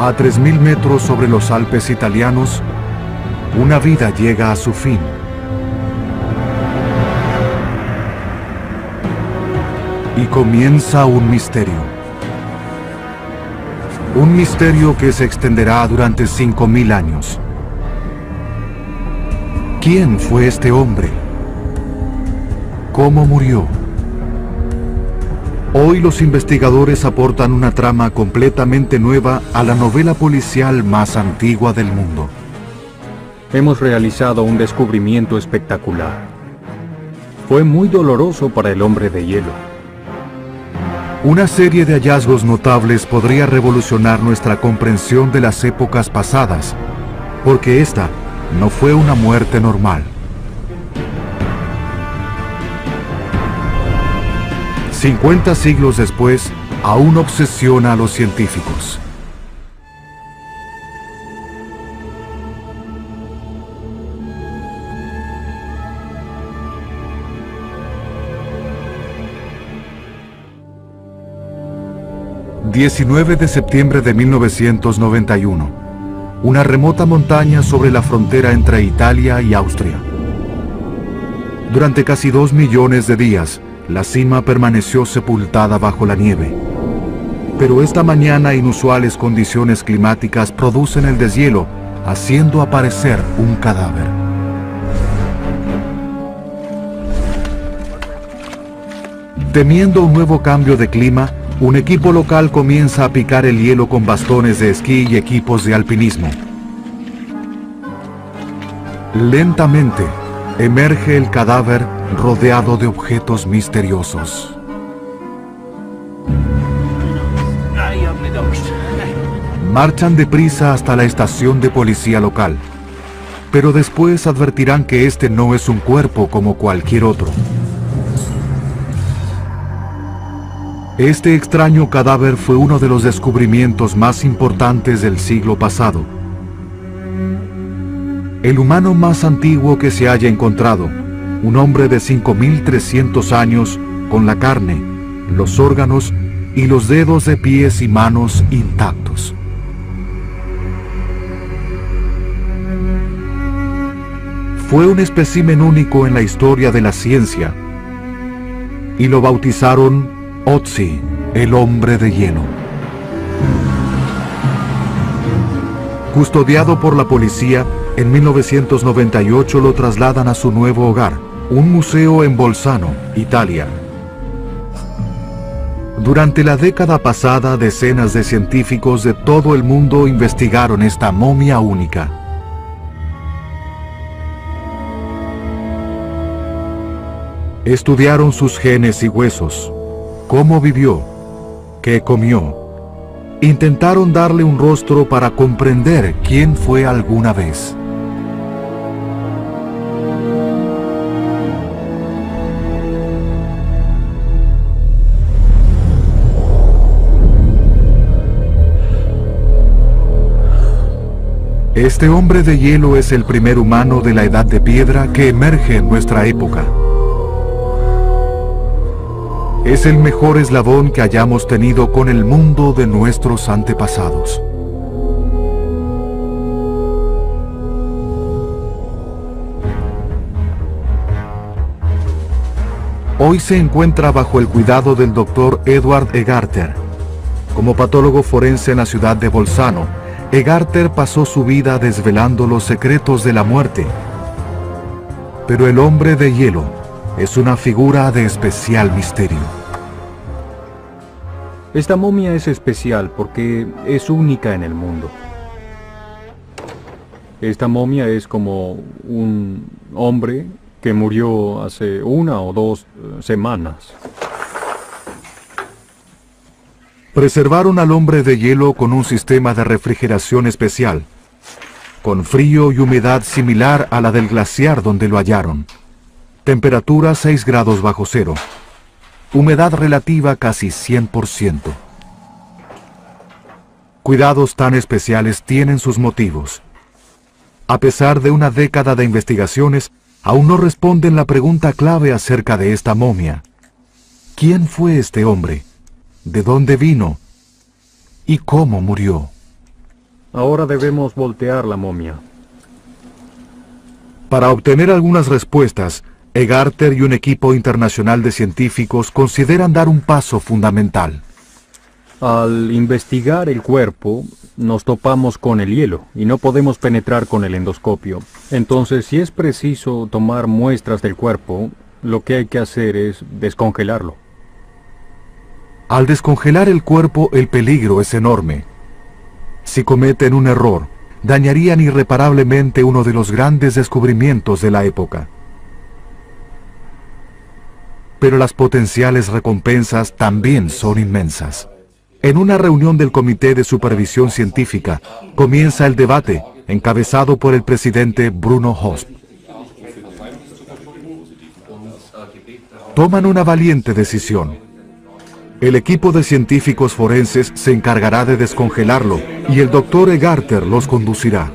A 3000 metros sobre los Alpes italianos, una vida llega a su fin. Y comienza un misterio. Un misterio que se extenderá durante 5000 años. ¿Quién fue este hombre? ¿Cómo murió? Hoy los investigadores aportan una trama completamente nueva a la novela policial más antigua del mundo. Hemos realizado un descubrimiento espectacular. Fue muy doloroso para el hombre de hielo. Una serie de hallazgos notables podría revolucionar nuestra comprensión de las épocas pasadas, porque esta no fue una muerte normal. 50 siglos después, aún obsesiona a los científicos. ...19 de septiembre de 1991... una remota montaña sobre la frontera entre Italia y Austria. Durante casi 2 millones de días, la cima permaneció sepultada bajo la nieve. Pero esta mañana inusuales condiciones climáticas producen el deshielo, haciendo aparecer un cadáver. Temiendo un nuevo cambio de clima, un equipo local comienza a picar el hielo con bastones de esquí y equipos de alpinismo. Lentamente, emerge el cadáver rodeado de objetos misteriosos. Marchan deprisa hasta la estación de policía local, pero después advertirán que este no es un cuerpo como cualquier otro. Este extraño cadáver fue uno de los descubrimientos más importantes del siglo pasado. El humano más antiguo que se haya encontrado, un hombre de 5300 años con la carne, los órganos y los dedos de pies y manos intactos. Fue un espécimen único en la historia de la ciencia y lo bautizaron Ötzi, el hombre de hielo. Custodiado por la policía, en 1998 lo trasladan a su nuevo hogar, un museo en Bolzano, Italia. Durante la década pasada, decenas de científicos de todo el mundo investigaron esta momia única. Estudiaron sus genes y huesos, cómo vivió, qué comió. Intentaron darle un rostro para comprender quién fue alguna vez. Este hombre de hielo es el primer humano de la Edad de Piedra que emerge en nuestra época. Es el mejor eslabón que hayamos tenido con el mundo de nuestros antepasados. Hoy se encuentra bajo el cuidado del Dr. Edward Egarter. Como patólogo forense en la ciudad de Bolzano, Egarter pasó su vida desvelando los secretos de la muerte. Pero el hombre de hielo es una figura de especial misterio. Esta momia es especial porque es única en el mundo. Esta momia es como un hombre que murió hace 1 o 2 semanas. Preservaron al hombre de hielo con un sistema de refrigeración especial, con frío y humedad similar a la del glaciar donde lo hallaron. Temperatura 6 grados bajo cero. Humedad relativa casi 100%. Cuidados tan especiales tienen sus motivos. A pesar de una década de investigaciones, aún no responden la pregunta clave acerca de esta momia. ¿Quién fue este hombre? ¿De dónde vino? ¿Y cómo murió? Ahora debemos voltear la momia. Para obtener algunas respuestas, Egarter y un equipo internacional de científicos consideran dar un paso fundamental. Al investigar el cuerpo, nos topamos con el hielo y no podemos penetrar con el endoscopio. Entonces, si es preciso tomar muestras del cuerpo, lo que hay que hacer es descongelarlo. Al descongelar el cuerpo, el peligro es enorme. Si cometen un error, dañarían irreparablemente uno de los grandes descubrimientos de la época. Pero las potenciales recompensas también son inmensas. En una reunión del Comité de Supervisión Científica, comienza el debate, encabezado por el presidente Bruno Hosp. Toman una valiente decisión. El equipo de científicos forenses se encargará de descongelarlo y el doctor Egarter los conducirá.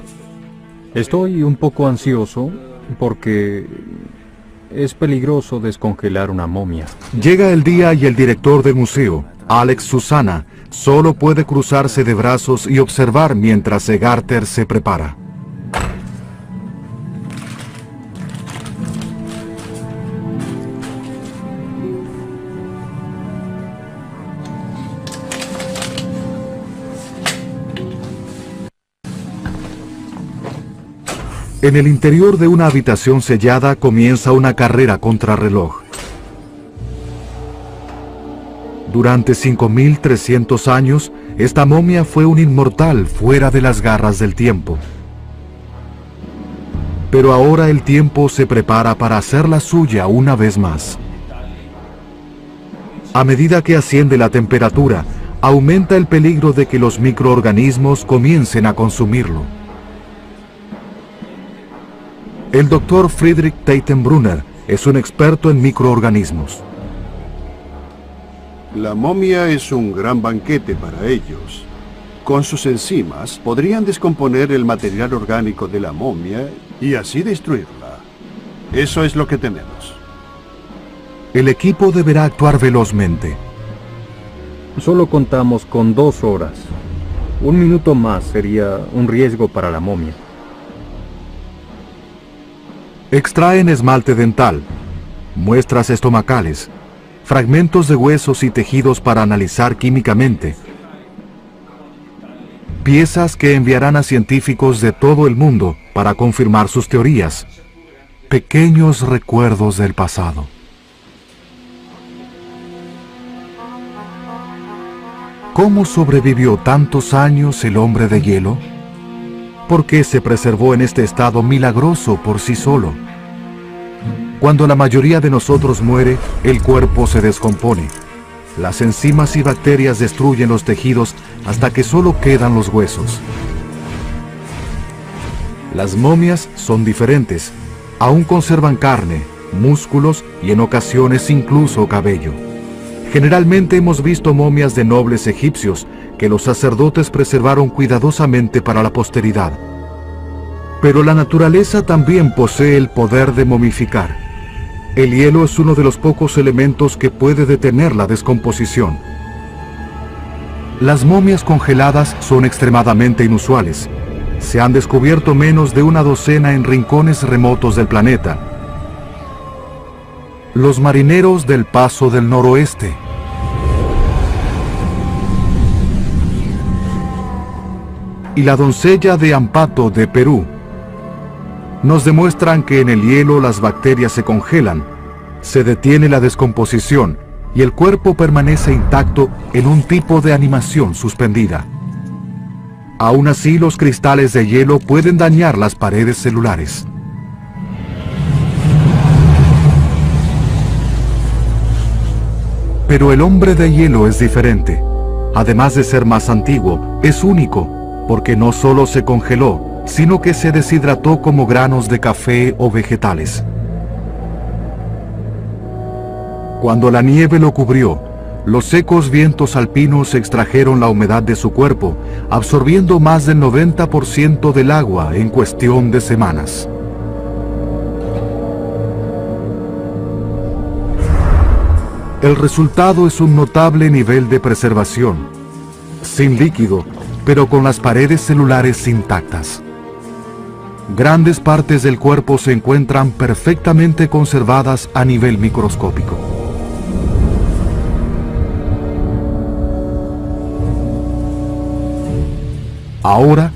Estoy un poco ansioso porque es peligroso descongelar una momia. Llega el día y el director del museo, Alex Susana, solo puede cruzarse de brazos y observar mientras Egarter se prepara. En el interior de una habitación sellada comienza una carrera contrarreloj. Durante 5.300 años, esta momia fue un inmortal fuera de las garras del tiempo. Pero ahora el tiempo se prepara para hacerla suya una vez más. A medida que asciende la temperatura, aumenta el peligro de que los microorganismos comiencen a consumirlo. El doctor Friedrich Teitenbrunner es un experto en microorganismos. La momia es un gran banquete para ellos. Con sus enzimas podrían descomponer el material orgánico de la momia y así destruirla. Eso es lo que tememos. El equipo deberá actuar velozmente. Solo contamos con 2 horas. 1 minuto más sería un riesgo para la momia. Extraen esmalte dental, muestras estomacales, fragmentos de huesos y tejidos para analizar químicamente. Piezas que enviarán a científicos de todo el mundo para confirmar sus teorías. Pequeños recuerdos del pasado. ¿Cómo sobrevivió tantos años el hombre de hielo? ¿Por qué se preservó en este estado milagroso por sí solo? Cuando la mayoría de nosotros muere, el cuerpo se descompone. Las enzimas y bacterias destruyen los tejidos hasta que solo quedan los huesos. Las momias son diferentes. Aún conservan carne, músculos y en ocasiones incluso cabello. Generalmente hemos visto momias de nobles egipcios que los sacerdotes preservaron cuidadosamente para la posteridad. Pero la naturaleza también posee el poder de momificar. El hielo es uno de los pocos elementos que puede detener la descomposición. Las momias congeladas son extremadamente inusuales. Se han descubierto menos de una docena en rincones remotos del planeta. Los marineros del Paso del Noroeste. Y la doncella de Ampato de Perú nos demuestran que en el hielo las bacterias se congelan, se detiene la descomposición y el cuerpo permanece intacto en un tipo de animación suspendida. Aún así, los cristales de hielo pueden dañar las paredes celulares. Pero el hombre de hielo es diferente. Además de ser más antiguo, es único, porque no solo se congeló, sino que se deshidrató como granos de café o vegetales. Cuando la nieve lo cubrió, los secos vientos alpinos extrajeron la humedad de su cuerpo, absorbiendo más del 90% del agua en cuestión de semanas. El resultado es un notable nivel de preservación. Sin líquido, pero con las paredes celulares intactas. Grandes partes del cuerpo se encuentran perfectamente conservadas a nivel microscópico. Ahora,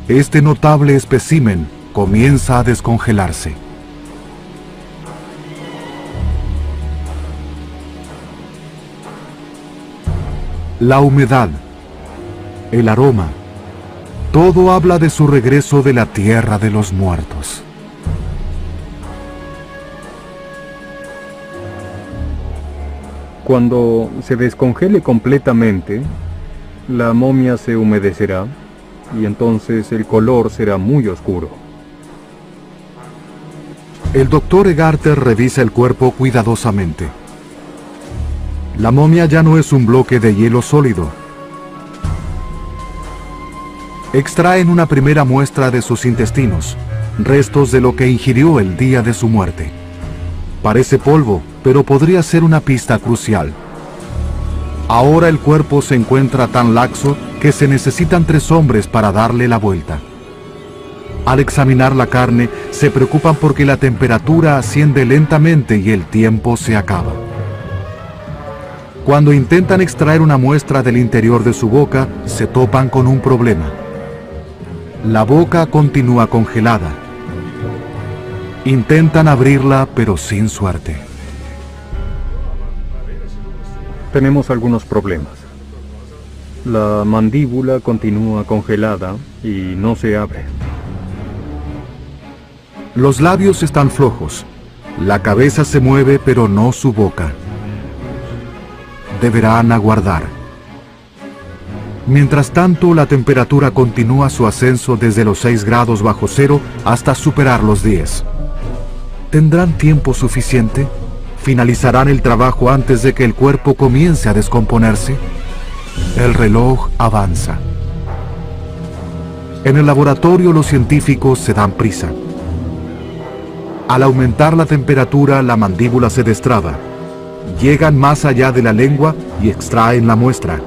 este notable espécimen comienza a descongelarse. La humedad, el aroma, todo habla de su regreso de la tierra de los muertos. Cuando se descongele completamente, la momia se humedecerá y entonces el color será muy oscuro. El doctor Egarter revisa el cuerpo cuidadosamente. La momia ya no es un bloque de hielo sólido. Extraen una primera muestra de sus intestinos, restos de lo que ingirió el día de su muerte. Parece polvo, pero podría ser una pista crucial. Ahora el cuerpo se encuentra tan laxo que se necesitan 3 hombres para darle la vuelta. Al examinar la carne, se preocupan porque la temperatura asciende lentamente y el tiempo se acaba. Cuando intentan extraer una muestra del interior de su boca, se topan con un problema. La boca continúa congelada. Intentan abrirla, pero sin suerte. Tenemos algunos problemas. La mandíbula continúa congelada y no se abre. Los labios están flojos. La cabeza se mueve, pero no su boca. Deberán aguardar. Mientras tanto, la temperatura continúa su ascenso desde los 6 grados bajo cero hasta superar los 10. ¿Tendrán tiempo suficiente? ¿Finalizarán el trabajo antes de que el cuerpo comience a descomponerse? El reloj avanza. En el laboratorio los científicos se dan prisa. Al aumentar la temperatura, la mandíbula se destraba. Llegan más allá de la lengua y extraen la muestra.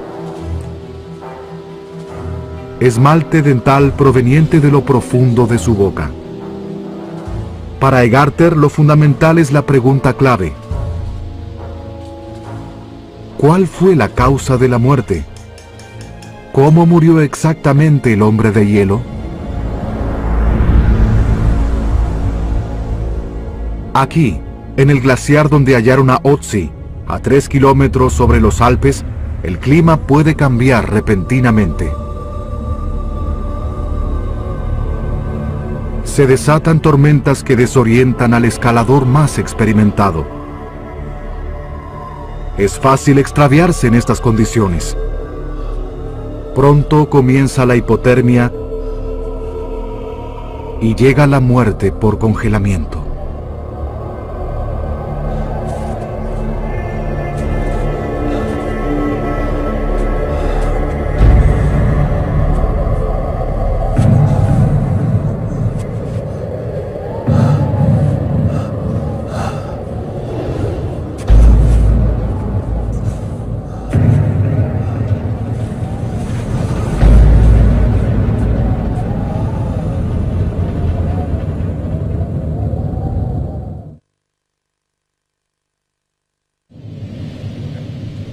Esmalte dental proveniente de lo profundo de su boca. Para Egarter, lo fundamental es la pregunta clave. ¿Cuál fue la causa de la muerte? ¿Cómo murió exactamente el hombre de hielo? Aquí, en el glaciar donde hallaron a Otzi, a 3 kilómetros sobre los Alpes, el clima puede cambiar repentinamente. Se desatan tormentas que desorientan al escalador más experimentado. Es fácil extraviarse en estas condiciones. Pronto comienza la hipotermia y llega la muerte por congelamiento.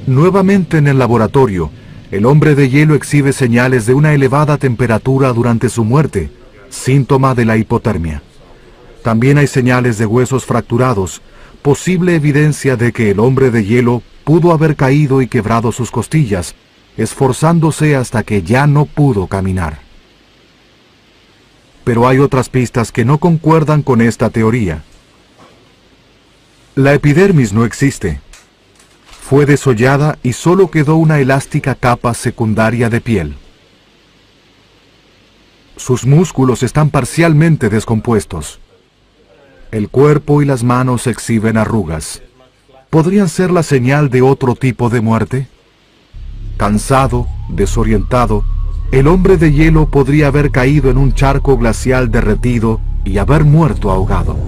Nuevamente en el laboratorio, el hombre de hielo exhibe señales de una elevada temperatura durante su muerte, síntoma de la hipotermia. También hay señales de huesos fracturados, posible evidencia de que el hombre de hielo pudo haber caído y quebrado sus costillas, esforzándose hasta que ya no pudo caminar. Pero hay otras pistas que no concuerdan con esta teoría. La epidermis no existe. Fue desollada y solo quedó una elástica capa secundaria de piel. Sus músculos están parcialmente descompuestos. El cuerpo y las manos exhiben arrugas. ¿Podrían ser la señal de otro tipo de muerte? Cansado, desorientado, el hombre de hielo podría haber caído en un charco glacial derretido y haber muerto ahogado.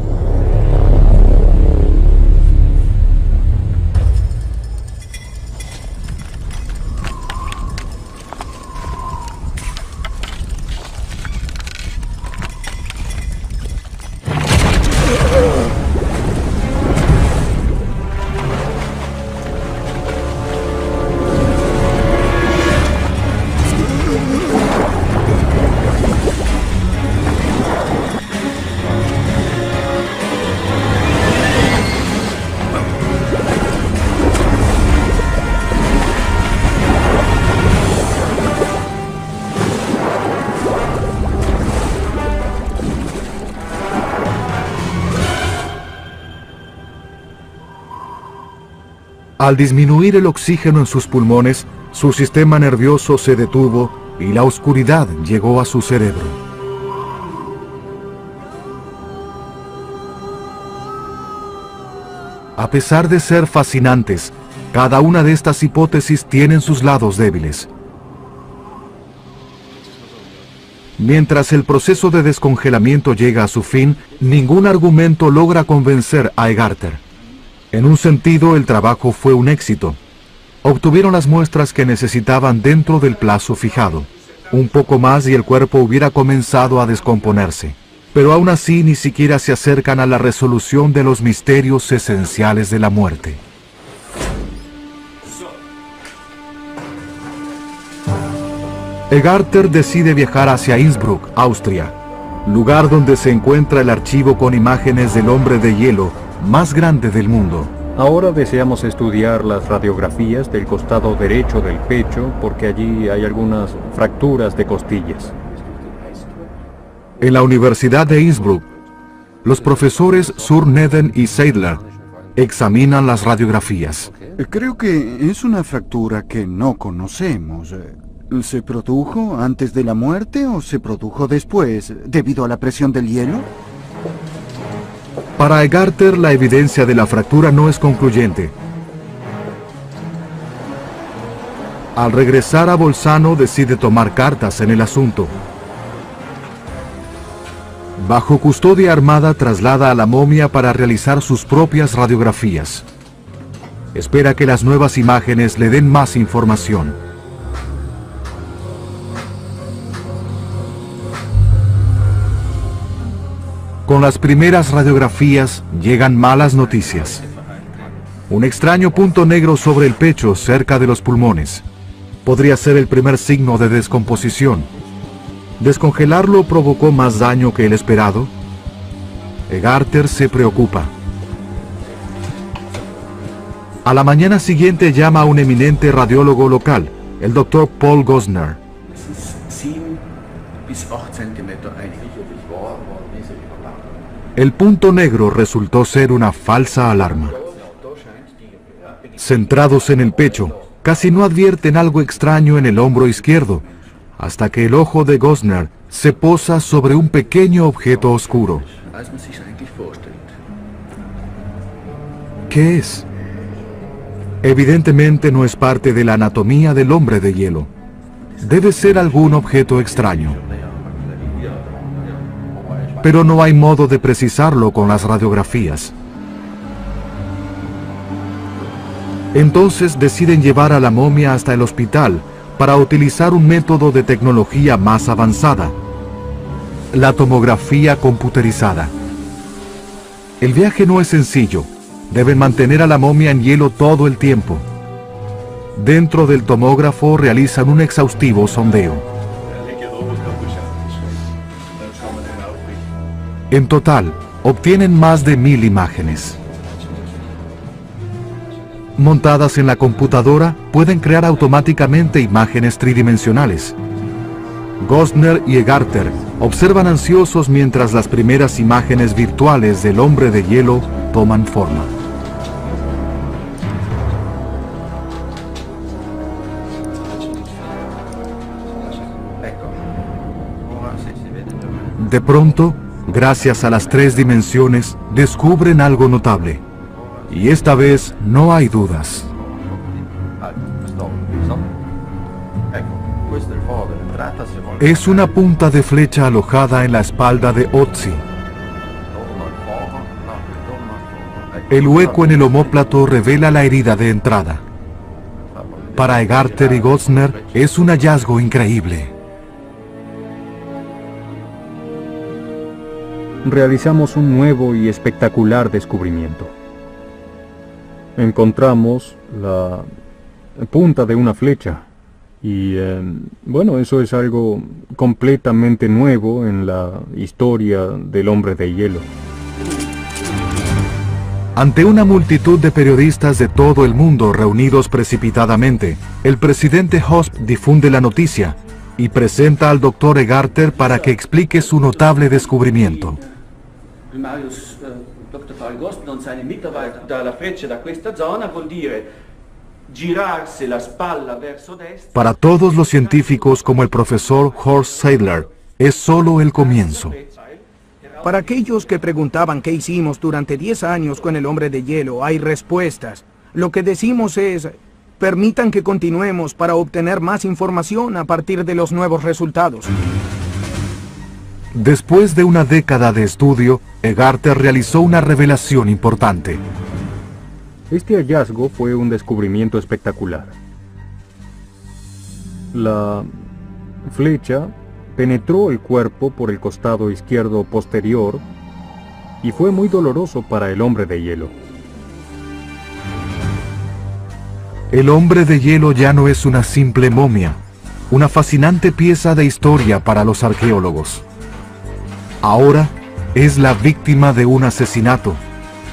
Al disminuir el oxígeno en sus pulmones, su sistema nervioso se detuvo y la oscuridad llegó a su cerebro. A pesar de ser fascinantes, cada una de estas hipótesis tiene sus lados débiles. Mientras el proceso de descongelamiento llega a su fin, ningún argumento logra convencer a Egarter. En un sentido, el trabajo fue un éxito. Obtuvieron las muestras que necesitaban dentro del plazo fijado. Un poco más y el cuerpo hubiera comenzado a descomponerse. Pero aún así ni siquiera se acercan a la resolución de los misterios esenciales de la muerte. Egarter decide viajar hacia Innsbruck, Austria, lugar donde se encuentra el archivo con imágenes del hombre de hielo más grande del mundo. Ahora deseamos estudiar las radiografías del costado derecho del pecho porque allí hay algunas fracturas de costillas. En la Universidad de Innsbruck, los profesores Surneden y Seidler examinan las radiografías. Creo que es una fractura que no conocemos. ¿Se produjo antes de la muerte o se produjo después, debido a la presión del hielo? Para Egarter, la evidencia de la fractura no es concluyente. Al regresar a Bolzano, decide tomar cartas en el asunto. Bajo custodia armada, traslada a la momia para realizar sus propias radiografías. Espera que las nuevas imágenes le den más información. Con las primeras radiografías llegan malas noticias. Un extraño punto negro sobre el pecho, cerca de los pulmones. Podría ser el primer signo de descomposición. ¿Descongelarlo provocó más daño que el esperado? Egarter se preocupa. A la mañana siguiente llama a un eminente radiólogo local, el Dr. Paul Gosner. El punto negro resultó ser una falsa alarma. Centrados en el pecho, casi no advierten algo extraño en el hombro izquierdo, hasta que el ojo de Gosner se posa sobre un pequeño objeto oscuro. ¿Qué es? Evidentemente no es parte de la anatomía del hombre de hielo. Debe ser algún objeto extraño. Pero no hay modo de precisarlo con las radiografías. Entonces deciden llevar a la momia hasta el hospital para utilizar un método de tecnología más avanzada, la tomografía computerizada. El viaje no es sencillo. Deben mantener a la momia en hielo todo el tiempo. Dentro del tomógrafo realizan un exhaustivo sondeo. En total, obtienen más de 1000 imágenes. Montadas en la computadora, pueden crear automáticamente imágenes tridimensionales. Gosner y Egarter observan ansiosos mientras las primeras imágenes virtuales del hombre de hielo toman forma. De pronto, gracias a las 3 dimensiones, descubren algo notable. Y esta vez no hay dudas. Es una punta de flecha alojada en la espalda de Otzi. El hueco en el omóplato revela la herida de entrada. Para Egarter y Gosner es un hallazgo increíble. Realizamos un nuevo y espectacular descubrimiento. Encontramos la punta de una flecha y bueno, eso es algo completamente nuevo en la historia del hombre de hielo. Ante una multitud de periodistas de todo el mundo reunidos precipitadamente, el presidente Hosp difunde la noticia y presenta al Dr. Egarter para que explique su notable descubrimiento. Marius, Dr. Paul Gosner und seine Mitarbeiter dalla freccia da questa zona vuol dire girarsi la spalla verso destra. Para todos los científicos como el profesor Horst Seidler, es solo el comienzo. Para aquellos que preguntaban qué hicimos durante 10 años con el hombre de hielo, hay respuestas. Lo que decimos es, permitan que continuemos para obtener más información a partir de los nuevos resultados. Después de una década de estudio, Egarter realizó una revelación importante. Este hallazgo fue un descubrimiento espectacular. La flecha penetró el cuerpo por el costado izquierdo posterior y fue muy doloroso para el hombre de hielo. El hombre de hielo ya no es una simple momia, una fascinante pieza de historia para los arqueólogos. Ahora es la víctima de un asesinato,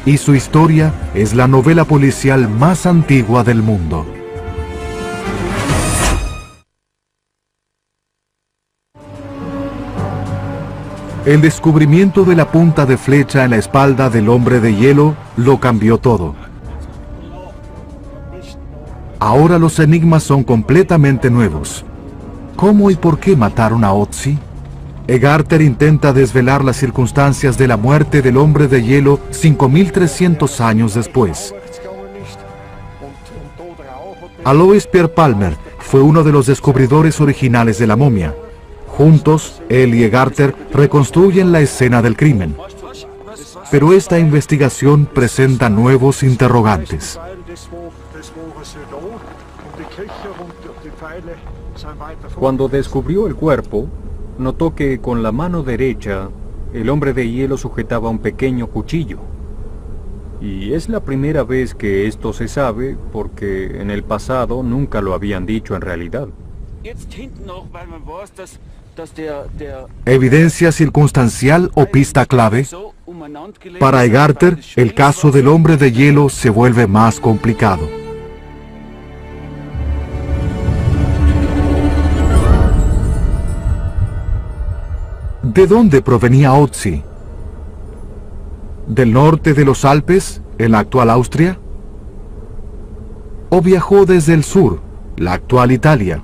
y su historia es la novela policial más antigua del mundo. El descubrimiento de la punta de flecha en la espalda del hombre de hielo lo cambió todo. Ahora los enigmas son completamente nuevos. ¿Cómo y por qué mataron a Otzi? Egarter intenta desvelar las circunstancias de la muerte del hombre de hielo 5300 años después. Alois Pierre Palmer fue uno de los descubridores originales de la momia. Juntos, él y Egarter reconstruyen la escena del crimen. Pero esta investigación presenta nuevos interrogantes. Cuando descubrió el cuerpo, notó que con la mano derecha el hombre de hielo sujetaba un pequeño cuchillo. Y es la primera vez que esto se sabe porque en el pasado nunca lo habían dicho en realidad. ¿Evidencia circunstancial o pista clave? Para Egarter, el caso del hombre de hielo se vuelve más complicado. ¿De dónde provenía Otzi? ¿Del norte de los Alpes, en la actual Austria? ¿O viajó desde el sur, la actual Italia?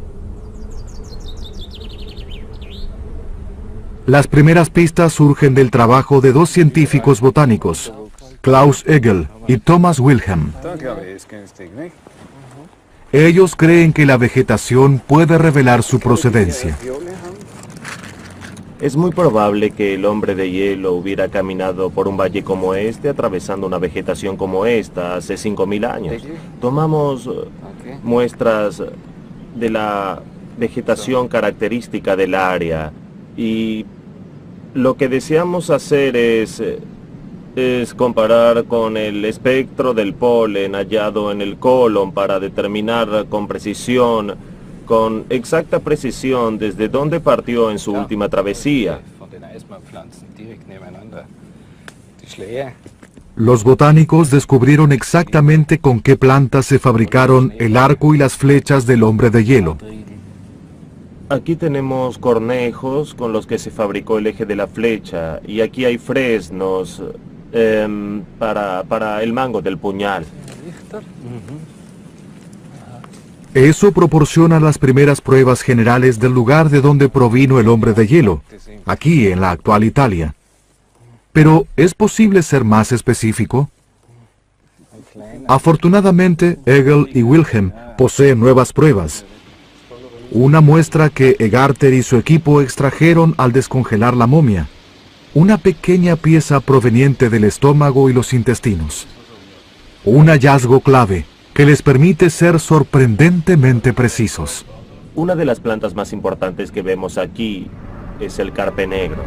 Las primeras pistas surgen del trabajo de dos científicos botánicos, Klaus Egel y Thomas Wilhelm. Ellos creen que la vegetación puede revelar su procedencia. Es muy probable que el hombre de hielo hubiera caminado por un valle como este, atravesando una vegetación como esta, hace 5000 años. Tomamos muestras de la vegetación característica del área y lo que deseamos hacer es comparar con el espectro del polen hallado en el colon para determinar con precisión, con exacta precisión, desde dónde partió en su última travesía. Los botánicos descubrieron exactamente con qué plantas se fabricaron el arco y las flechas del hombre de hielo. Aquí tenemos cornejos con los que se fabricó el eje de la flecha, y aquí hay fresnos para el mango del puñal. Eso proporciona las primeras pruebas generales del lugar de donde provino el hombre de hielo, aquí en la actual Italia. Pero, ¿es posible ser más específico? Afortunadamente, Egel y Wilhelm poseen nuevas pruebas. Una muestra que Egarter y su equipo extrajeron al descongelar la momia. Una pequeña pieza proveniente del estómago y los intestinos. Un hallazgo clave que les permite ser sorprendentemente precisos. Una de las plantas más importantes que vemos aquí es el carpe negro.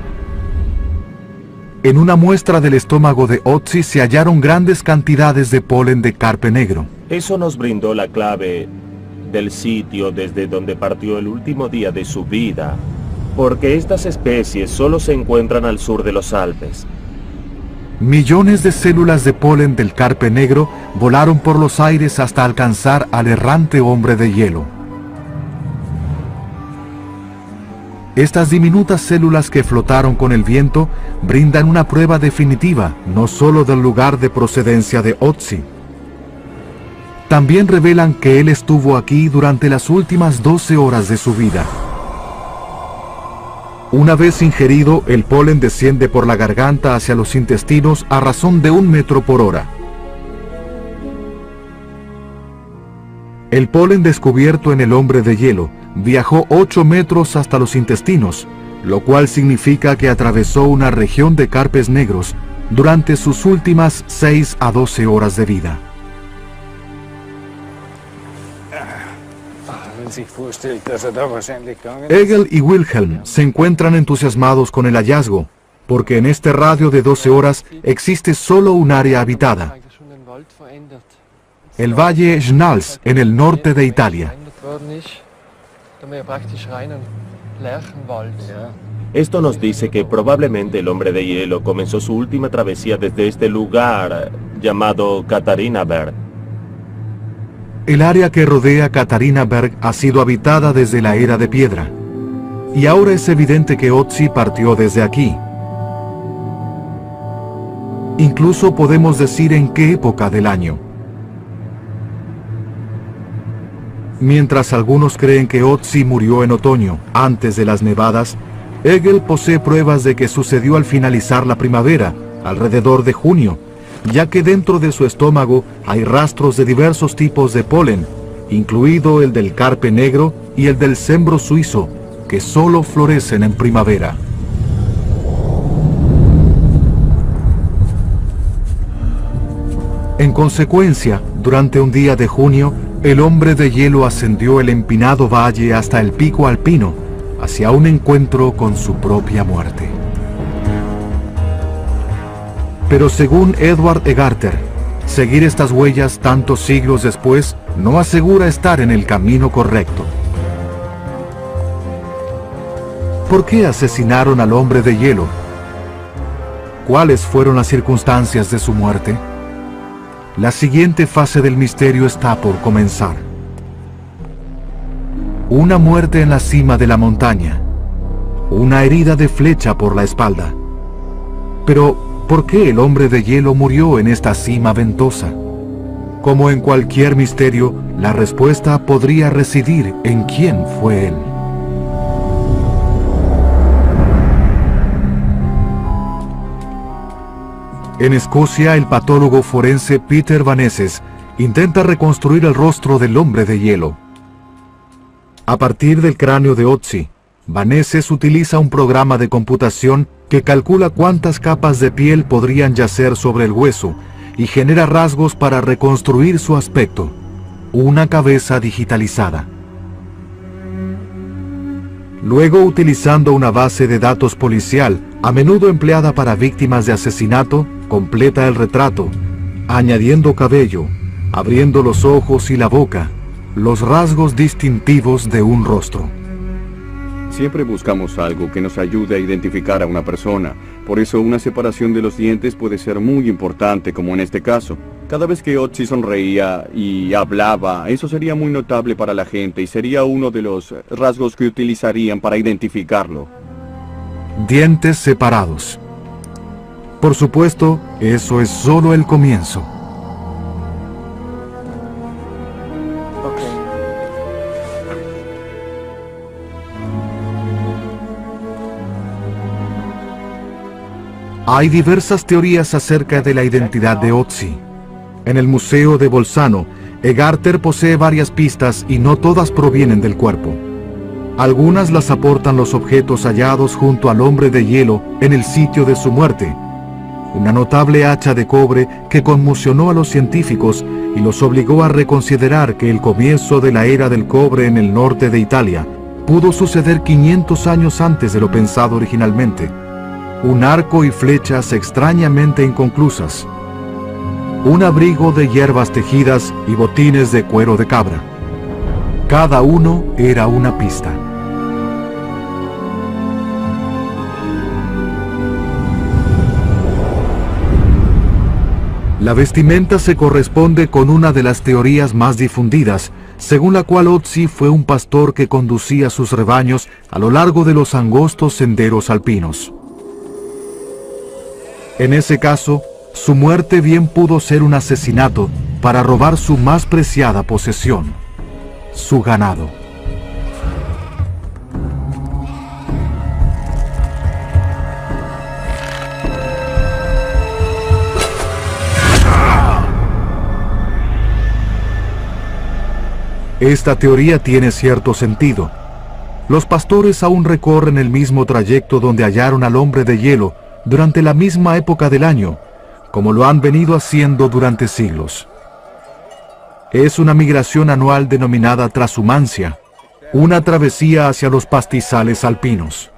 En una muestra del estómago de Otzi se hallaron grandes cantidades de polen de carpe negro. Eso nos brindó la clave del sitio desde donde partió el último día de su vida, porque estas especies solo se encuentran al sur de los Alpes. Millones de células de polen del carpe negro volaron por los aires hasta alcanzar al errante hombre de hielo. Estas diminutas células que flotaron con el viento brindan una prueba definitiva, no solo del lugar de procedencia de Otzi. también revelan que él estuvo aquí durante las últimas 12 horas de su vida. Una vez ingerido, el polen desciende por la garganta hacia los intestinos a razón de 1 metro por hora. El polen descubierto en el hombre de hielo viajó 8 metros hasta los intestinos, lo cual significa que atravesó una región de carpes negros durante sus últimas 6 a 12 horas de vida. Egil y Wilhelm se encuentran entusiasmados con el hallazgo, porque en este radio de 12 horas existe solo un área habitada: el valle Schnals, en el norte de Italia. Esto nos dice que probablemente el hombre de hielo comenzó su última travesía desde este lugar llamado Katarinaberg. El área que rodea Katarinaberg ha sido habitada desde la era de piedra, y ahora es evidente que Otzi partió desde aquí. Incluso podemos decir en qué época del año. Mientras algunos creen que Otzi murió en otoño, antes de las nevadas, Egil posee pruebas de que sucedió al finalizar la primavera, alrededor de junio, ya que dentro de su estómago hay rastros de diversos tipos de polen, incluido el del carpe negro y el del cembro suizo, que solo florecen en primavera. En consecuencia, durante un día de junio, el hombre de hielo ascendió el empinado valle hasta el pico alpino, hacia un encuentro con su propia muerte. Pero según Edward Egarter, seguir estas huellas tantos siglos después no asegura estar en el camino correcto. ¿Por qué asesinaron al hombre de hielo? ¿Cuáles fueron las circunstancias de su muerte? La siguiente fase del misterio está por comenzar. Una muerte en la cima de la montaña. Una herida de flecha por la espalda. Pero, ¿por qué el hombre de hielo murió en esta cima ventosa? Como en cualquier misterio, la respuesta podría residir en quién fue él. En Escocia, el patólogo forense Peter Vaneses intenta reconstruir el rostro del hombre de hielo. A partir del cráneo de Otzi, Vaneses utiliza un programa de computación que calcula cuántas capas de piel podrían yacer sobre el hueso y genera rasgos para reconstruir su aspecto, una cabeza digitalizada. Luego, utilizando una base de datos policial, a menudo empleada para víctimas de asesinato, completa el retrato, añadiendo cabello, abriendo los ojos y la boca, los rasgos distintivos de un rostro. Siempre buscamos algo que nos ayude a identificar a una persona. Por eso una separación de los dientes puede ser muy importante, como en este caso. Cada vez que Otzi sonreía y hablaba, eso sería muy notable para la gente y sería uno de los rasgos que utilizarían para identificarlo. Dientes separados. Por supuesto, eso es solo el comienzo. Hay diversas teorías acerca de la identidad de Otzi. En el Museo de Bolzano, Egarter posee varias pistas y no todas provienen del cuerpo. Algunas las aportan los objetos hallados junto al hombre de hielo en el sitio de su muerte. Una notable hacha de cobre que conmocionó a los científicos y los obligó a reconsiderar que el comienzo de la era del cobre en el norte de Italia pudo suceder 500 años antes de lo pensado originalmente. Un arco y flechas extrañamente inconclusas. Un abrigo de hierbas tejidas y botines de cuero de cabra. Cada uno era una pista. La vestimenta se corresponde con una de las teorías más difundidas, según la cual Otzi fue un pastor que conducía sus rebaños a lo largo de los angostos senderos alpinos. En ese caso, su muerte bien pudo ser un asesinato para robar su más preciada posesión, su ganado. Esta teoría tiene cierto sentido. Los pastores aún recorren el mismo trayecto donde hallaron al hombre de hielo durante la misma época del año, como lo han venido haciendo durante siglos. Es una migración anual denominada transhumancia, una travesía hacia los pastizales alpinos.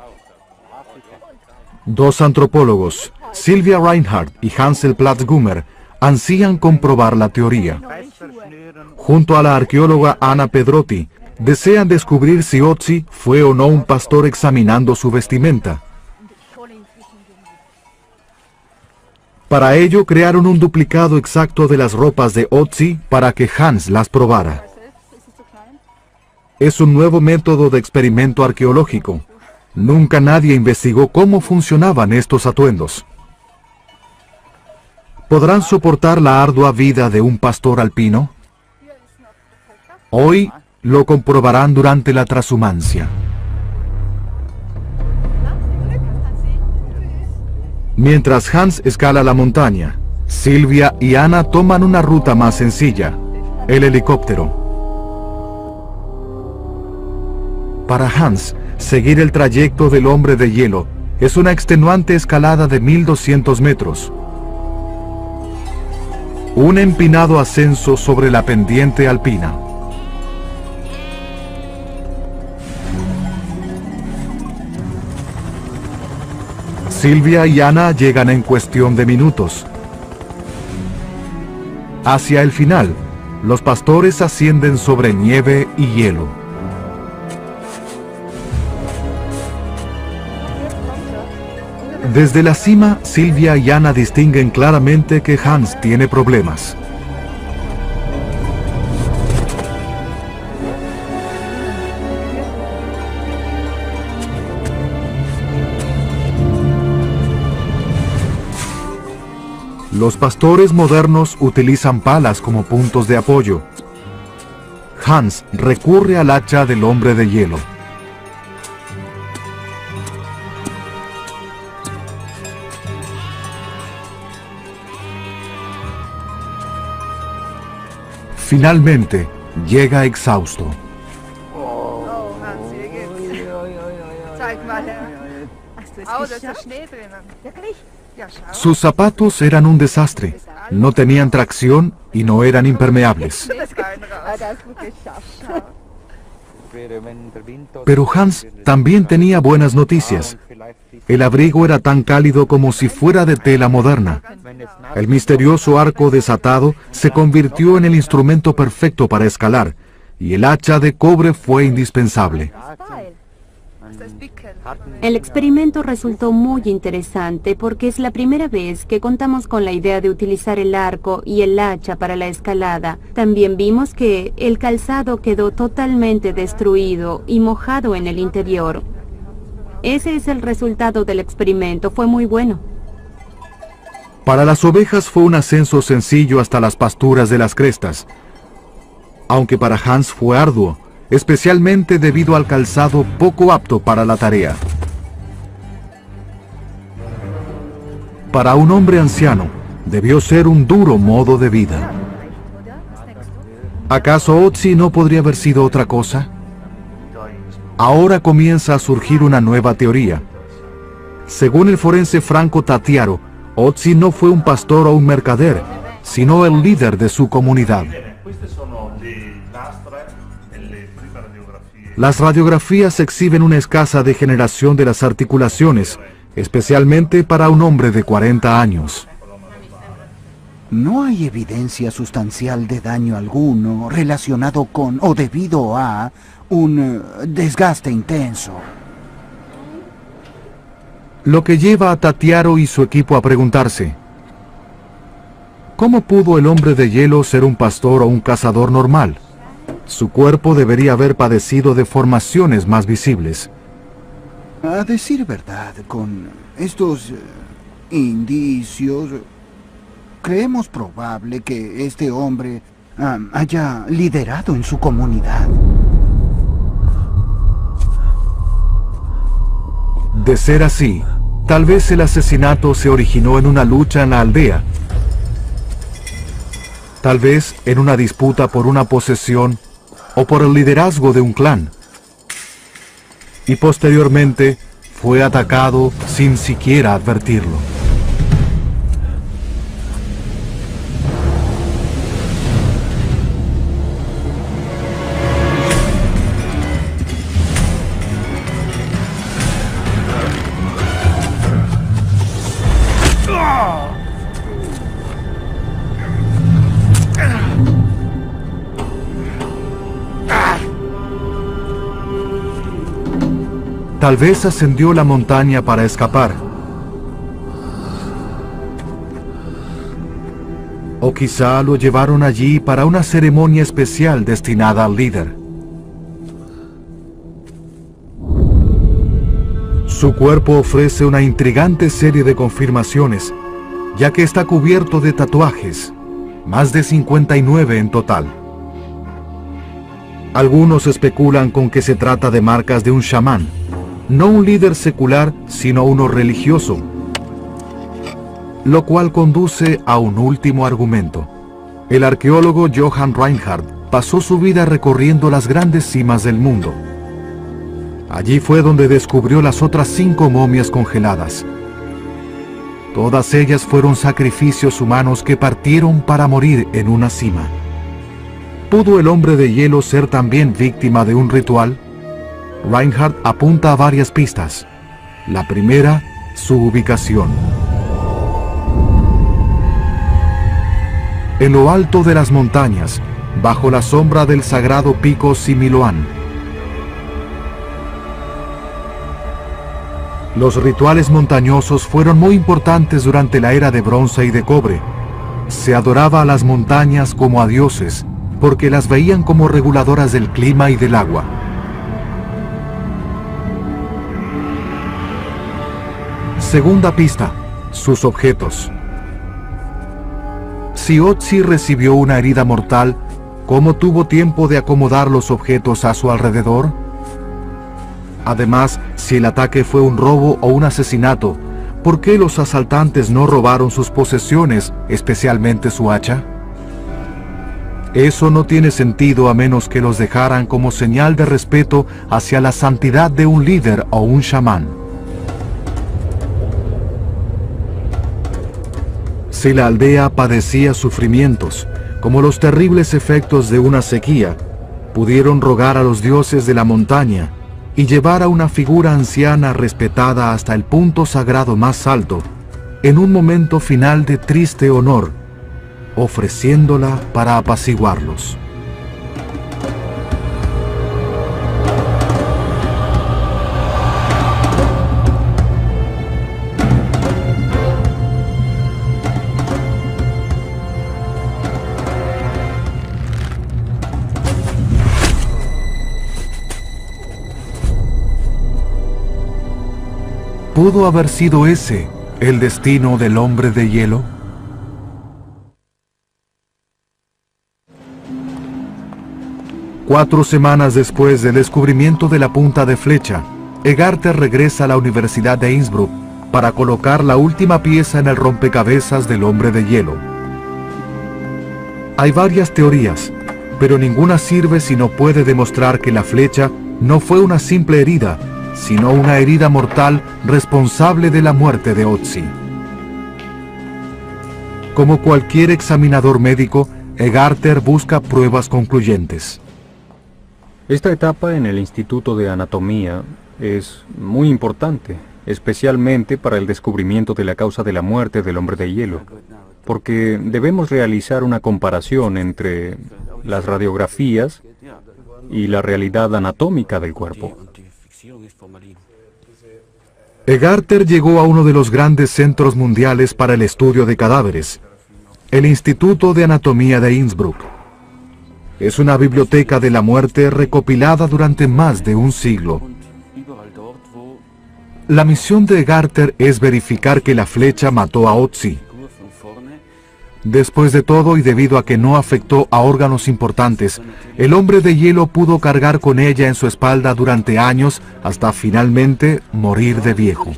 Dos antropólogos, Sylvia Reinhardt y Hansel Platzgummer, ansían comprobar la teoría. Junto a la arqueóloga Anna Pedrotti, desean descubrir si Otzi fue o no un pastor examinando su vestimenta. Para ello crearon un duplicado exacto de las ropas de Otzi para que Hans las probara. Es un nuevo método de experimento arqueológico. Nunca nadie investigó cómo funcionaban estos atuendos. ¿Podrán soportar la ardua vida de un pastor alpino? Hoy lo comprobarán durante la transhumancia. Mientras Hans escala la montaña, Sylvia y Anna toman una ruta más sencilla, el helicóptero. Para Hans, seguir el trayecto del hombre de hielo es una extenuante escalada de 1200 metros. Un empinado ascenso sobre la pendiente alpina. Sylvia y Anna llegan en cuestión de minutos. Hacia el final, los pastores ascienden sobre nieve y hielo. Desde la cima, Sylvia y Anna distinguen claramente que Hans tiene problemas. Los pastores modernos utilizan palas como puntos de apoyo. Hans recurre al hacha del hombre de hielo. Finalmente, llega exhausto. Hans, wie geht's? Zeig mal her. Oh, da ist der Schnee drinnen. Wirklich? Ja, schau. Sus zapatos eran un desastre, no tenían tracción y no eran impermeables. Das rein raus. Das ist gut geschafft. Pero Hans también tenía buenas noticias. El abrigo era tan cálido como si fuera de tela moderna. El misterioso arco desatado se convirtió en el instrumento perfecto para escalar, y el hacha de cobre fue indispensable. Das ist Pickel. El experimento resultó muy interesante porque es la primera vez que contamos con la idea de utilizar el arco y el hacha para la escalada. También vimos que el calzado quedó totalmente destruido y mojado en el interior. Ese es el resultado del experimento, fue muy bueno. Para las ovejas fue un ascenso sencillo hasta las pasturas de las crestas, aunque para Hans fue arduo, especialmente debido al calzado poco apto para la tarea. Para un hombre anciano, debió ser un duro modo de vida. ¿Acaso Otzi no podría haber sido otra cosa? Ahora comienza a surgir una nueva teoría. Según el forense Franco Tatiaro, Otzi no fue un pastor o un mercader, sino el líder de su comunidad. Las radiografías exhiben una escasa degeneración de las articulaciones, especialmente para un hombre de 40 años. No hay evidencia sustancial de daño alguno relacionado con o debido a un desgaste intenso. Lo que lleva a Tatiaro y su equipo a preguntarse: ¿cómo pudo el hombre de hielo ser un pastor o un cazador normal? Su cuerpo debería haber padecido deformaciones más visibles. A decir verdad, con estos indicios, creemos probable que este hombre haya liderado en su comunidad. De ser así, tal vez el asesinato se originó en una lucha en la aldea. Tal vez en una disputa por una posesión o por el liderazgo de un clan. Y posteriormente fue atacado sin siquiera advertirlo. Tal vez ascendió la montaña para escapar. O quizá lo llevaron allí para una ceremonia especial destinada al líder. Su cuerpo ofrece una intrigante serie de confirmaciones, ya que está cubierto de tatuajes, más de 59 en total. Algunos especulan con que se trata de marcas de un chamán, no un líder secular, sino uno religioso, lo cual conduce a un último argumento. El arqueólogo Johann Reinhardt pasó su vida recorriendo las grandes cimas del mundo. Allí fue donde descubrió las otras 5 momias congeladas. Todas ellas fueron sacrificios humanos que partieron para morir en una cima. ¿Pudo el hombre de hielo ser también víctima de un ritual? Reinhardt apunta a varias pistas. La primera, su ubicación. En lo alto de las montañas, bajo la sombra del sagrado pico Similoan. Los rituales montañosos fueron muy importantes durante la era de bronce y de cobre. Se adoraba a las montañas como a dioses, porque las veían como reguladoras del clima y del agua. Segunda pista, sus objetos. Si Otzi recibió una herida mortal, ¿cómo tuvo tiempo de acomodar los objetos a su alrededor? Además, si el ataque fue un robo o un asesinato, ¿por qué los asaltantes no robaron sus posesiones, especialmente su hacha? Eso no tiene sentido a menos que los dejaran como señal de respeto hacia la santidad de un líder o un chamán. Si la aldea padecía sufrimientos, como los terribles efectos de una sequía, pudieron rogar a los dioses de la montaña y llevar a una figura anciana respetada hasta el punto sagrado más alto, en un momento final de triste honor, ofreciéndola para apaciguarlos. ¿Pudo haber sido ese el destino del hombre de hielo? Cuatro semanas después del descubrimiento de la punta de flecha, Egarter regresa a la Universidad de Innsbruck para colocar la última pieza en el rompecabezas del hombre de hielo. Hay varias teorías, pero ninguna sirve si no puede demostrar que la flecha no fue una simple herida, sino una herida mortal responsable de la muerte de Otzi. Como cualquier examinador médico, Egarter busca pruebas concluyentes. Esta etapa en el Instituto de Anatomía es muy importante, especialmente para el descubrimiento de la causa de la muerte del hombre de hielo, porque debemos realizar una comparación entre las radiografías y la realidad anatómica del cuerpo. Egarter llegó a uno de los grandes centros mundiales para el estudio de cadáveres, el Instituto de Anatomía de Innsbruck. Es una biblioteca de la muerte recopilada durante más de un siglo. La misión de Egarter es verificar que la flecha mató a Otzi. Después de todo y debido a que no afectó a órganos importantes, el hombre de hielo pudo cargar con ella en su espalda durante años hasta finalmente morir de viejo.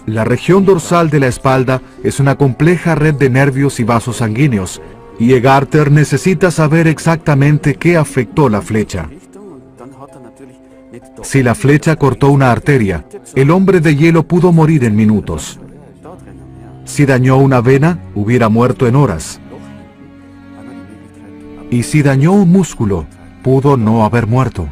La región dorsal de la espalda es una compleja red de nervios y vasos sanguíneos, y Egarter necesita saber exactamente qué afectó la flecha. Si la flecha cortó una arteria, el hombre de hielo pudo morir en minutos. Si dañó una vena, hubiera muerto en horas. Y si dañó un músculo, pudo no haber muerto.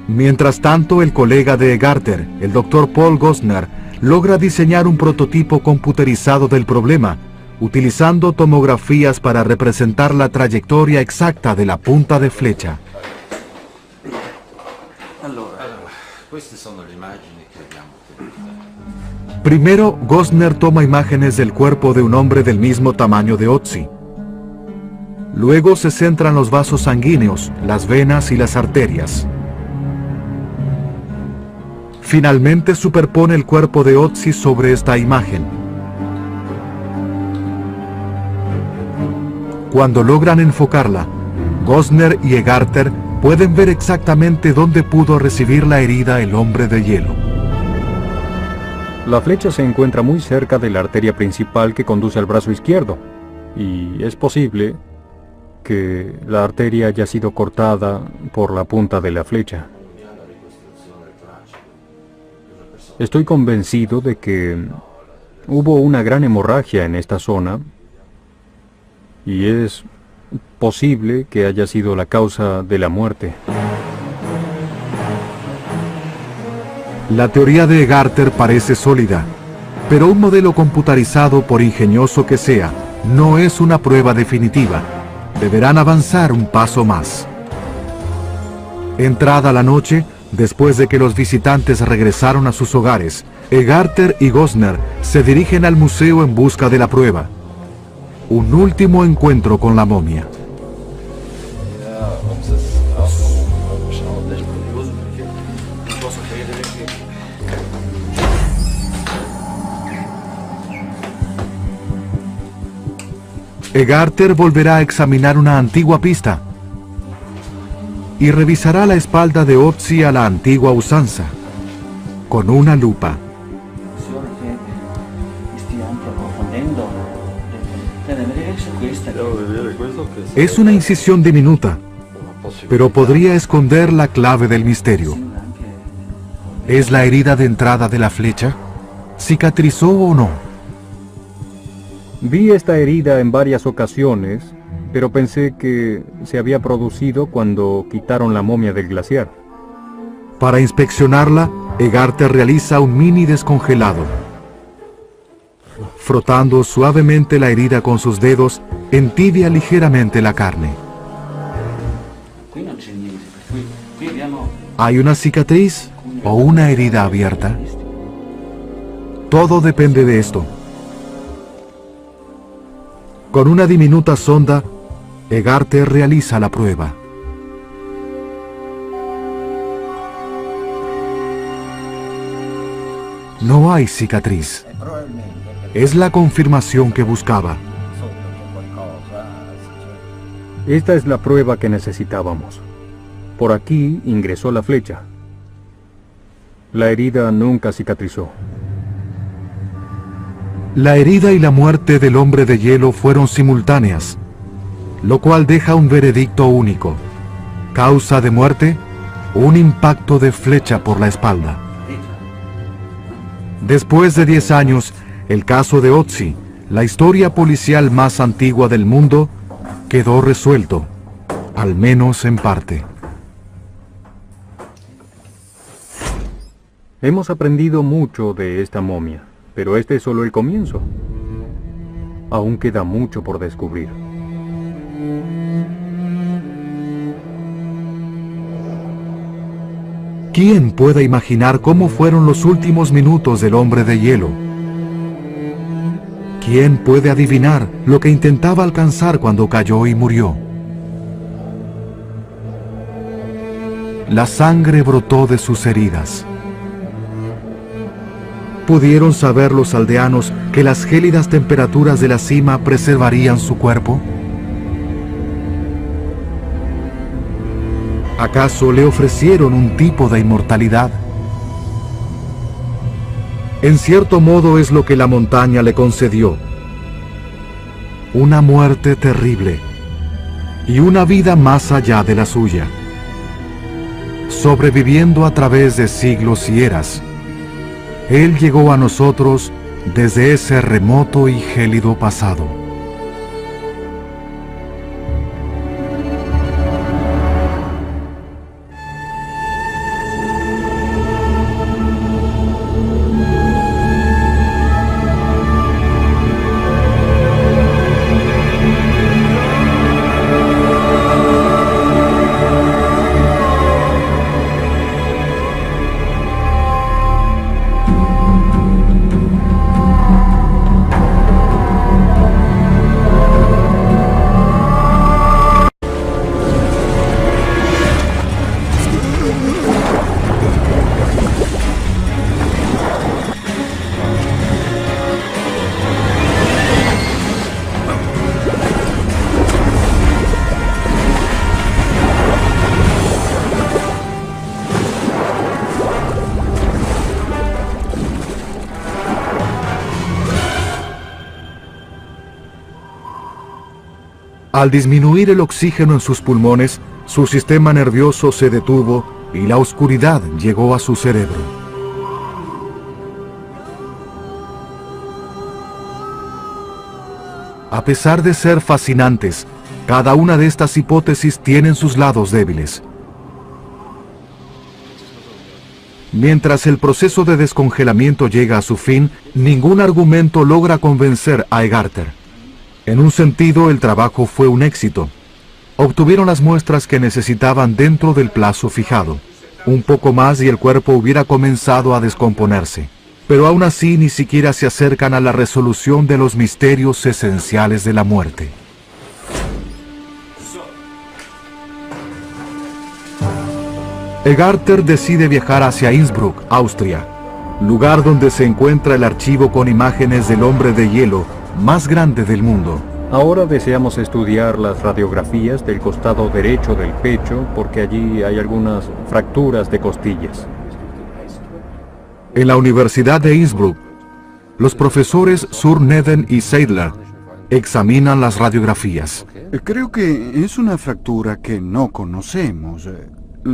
Mientras tanto, el colega de Egarter, el Dr. Paul Gostner, logra diseñar un prototipo computerizado del problema, utilizando tomografías para representar la trayectoria exacta de la punta de flecha. Primero, Gostner toma imágenes del cuerpo de un hombre del mismo tamaño de Ötzi. Luego se centran los vasos sanguíneos, las venas y las arterias. Finalmente superpone el cuerpo de Ötzi sobre esta imagen. Cuando logran enfocarla, Gostner y Egarter pueden ver exactamente dónde pudo recibir la herida el hombre de hielo. La flecha se encuentra muy cerca de la arteria principal que conduce al brazo izquierdo, y es posible que la arteria haya sido cortada por la punta de la flecha. Estoy convencido de que hubo una gran hemorragia en esta zona, y es posible que haya sido la causa de la muerte. La teoría de Egarter parece sólida, pero un modelo computarizado, por ingenioso que sea, no es una prueba definitiva. Deberán avanzar un paso más. Entrada la noche, después de que los visitantes regresaron a sus hogares, Egarter y Gostner se dirigen al museo en busca de la prueba. Un último encuentro con la momia. Egarter volverá a examinar una antigua pista y revisará la espalda de Ötzi a la antigua usanza, con una lupa. Es una incisión diminuta, pero podría esconder la clave del misterio. ¿Es la herida de entrada de la flecha? ¿Cicatrizó o no? Vi esta herida en varias ocasiones, pero pensé que se había producido cuando quitaron la momia del glaciar. Para inspeccionarla, Egarter realiza un mini descongelado. Frotando suavemente la herida con sus dedos, entibia ligeramente la carne. ¿Hay una cicatriz o una herida abierta? Todo depende de esto. Con una diminuta sonda, Egarter realiza la prueba. No hay cicatriz. Es la confirmación que buscaba. Esta es la prueba que necesitábamos. Por aquí ingresó la flecha. La herida nunca cicatrizó. La herida y la muerte del hombre de hielo fueron simultáneas, lo cual deja un veredicto único. Causa de muerte: un impacto de flecha por la espalda. Después de 10 años, el caso de Ötzi, la historia policial más antigua del mundo, quedó resuelto, al menos en parte. Hemos aprendido mucho de esta momia, pero este es solo el comienzo. Aún queda mucho por descubrir. ¿Quién puede imaginar cómo fueron los últimos minutos del hombre de hielo? ¿Quién puede adivinar lo que intentaba alcanzar cuando cayó y murió? La sangre brotó de sus heridas. ¿Pudieron saber los aldeanos que las gélidas temperaturas de la cima preservarían su cuerpo? ¿Acaso le ofrecieron un tipo de inmortalidad? En cierto modo es lo que la montaña le concedió. Una muerte terrible y una vida más allá de la suya. Sobreviviendo a través de siglos y eras, Él llegó a nosotros desde ese remoto y gélido pasado. Al disminuir el oxígeno en sus pulmones, su sistema nervioso se detuvo y la oscuridad llegó a su cerebro. A pesar de ser fascinantes, cada una de estas hipótesis tienen sus lados débiles. Mientras el proceso de descongelamiento llega a su fin, ningún argumento logra convencer a Egarter. En un sentido, el trabajo fue un éxito. Obtuvieron las muestras que necesitaban dentro del plazo fijado. Un poco más y el cuerpo hubiera comenzado a descomponerse. Pero aún así ni siquiera se acercan a la resolución de los misterios esenciales de la muerte. Egarter decide viajar hacia Innsbruck, Austria, lugar donde se encuentra el archivo con imágenes del hombre de hielo más grande del mundo. Ahora deseamos estudiar las radiografías del costado derecho del pecho porque allí hay algunas fracturas de costillas. En la Universidad de Innsbruck, los profesores Surneden y Seidler examinan las radiografías. Creo que es una fractura que no conocemos.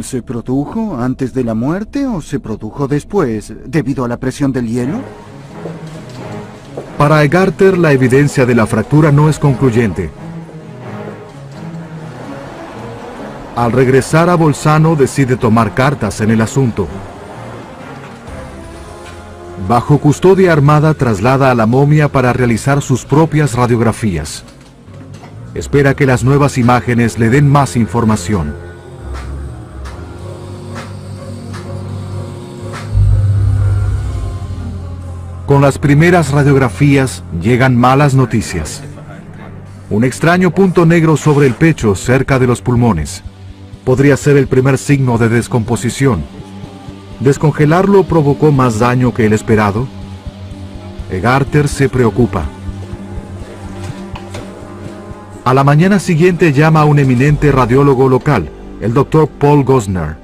¿Se produjo antes de la muerte o se produjo después, debido a la presión del hielo? Para Egarter, la evidencia de la fractura no es concluyente. Al regresar a Bolzano, decide tomar cartas en el asunto. Bajo custodia armada, traslada a la momia para realizar sus propias radiografías. Espera que las nuevas imágenes le den más información. Con las primeras radiografías llegan malas noticias. Un extraño punto negro sobre el pecho, cerca de los pulmones. Podría ser el primer signo de descomposición. ¿Descongelarlo provocó más daño que el esperado? Egarter se preocupa. A la mañana siguiente llama a un eminente radiólogo local, el Dr. Paul Gosner.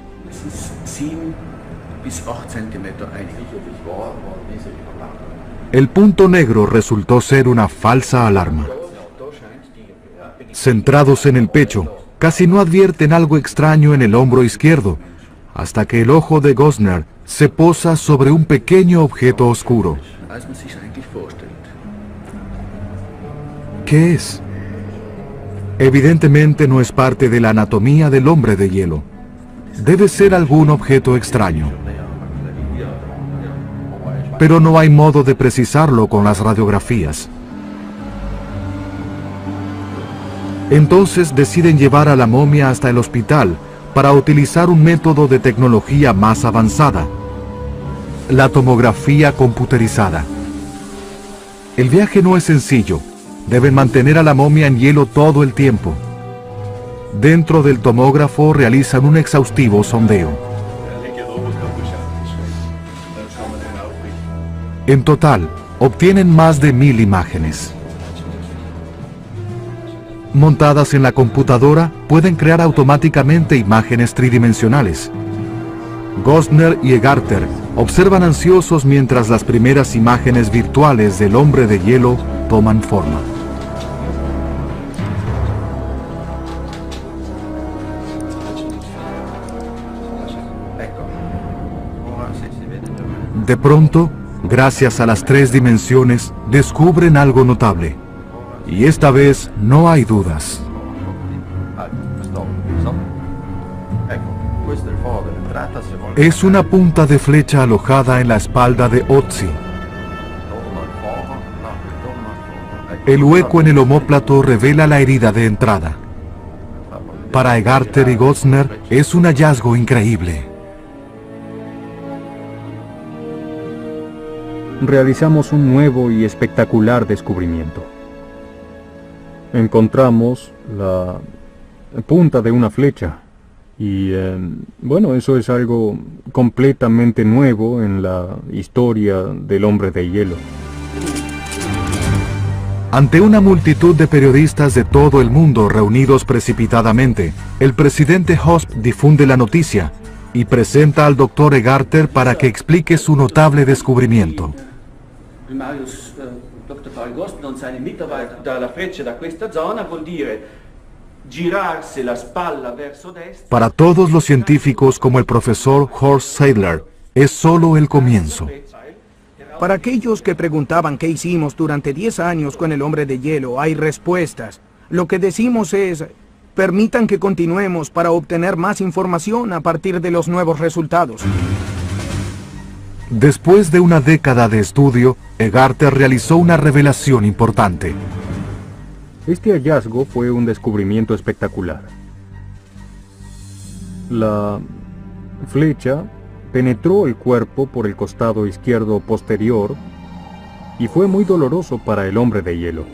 El punto negro resultó ser una falsa alarma. Centrados en el pecho, casi no advierten algo extraño en el hombro izquierdo, hasta que el ojo de Gosner se posa sobre un pequeño objeto oscuro. ¿Qué es? Evidentemente no es parte de la anatomía del hombre de hielo. Debe ser algún objeto extraño. Pero no hay modo de precisarlo con las radiografías. Entonces deciden llevar a la momia hasta el hospital para utilizar un método de tecnología más avanzada, la tomografía computerizada. El viaje no es sencillo. Deben mantener a la momia en hielo todo el tiempo. Dentro del tomógrafo realizan un exhaustivo sondeo. En total, obtienen más de 1000 imágenes. Montadas en la computadora, pueden crear automáticamente imágenes tridimensionales. Gostner y Egarter observan ansiosos mientras las primeras imágenes virtuales del hombre de hielo toman forma. De pronto, gracias a las 3 dimensiones, descubren algo notable. Y esta vez no hay dudas. Es una punta de flecha alojada en la espalda de Otzi. El hueco en el omóplato revela la herida de entrada. Para Egarter y Gostner es un hallazgo increíble. Realizamos un nuevo y espectacular descubrimiento. Encontramos la punta de una flecha. Y bueno, eso es algo completamente nuevo en la historia del hombre de hielo. Ante una multitud de periodistas de todo el mundo reunidos precipitadamente, el presidente Hosp difunde la noticia y presenta al Dr. Egarter para que explique su notable descubrimiento. Dr. Paul Gostner und seine Mitarbeiter dalla freccia da questa zona vuol dire girarsi la spalla verso destra. Para todos los científicos como el profesor Horst Seidler, es solo el comienzo. Para aquellos que preguntaban qué hicimos durante 10 años con el hombre de hielo, hay respuestas. Lo que decimos es, permitan que continuemos para obtener más información a partir de los nuevos resultados. Después de una década de estudio, Egarter realizó una revelación importante. Este hallazgo fue un descubrimiento espectacular. La flecha penetró el cuerpo por el costado izquierdo posterior y fue muy doloroso para el hombre de hielo.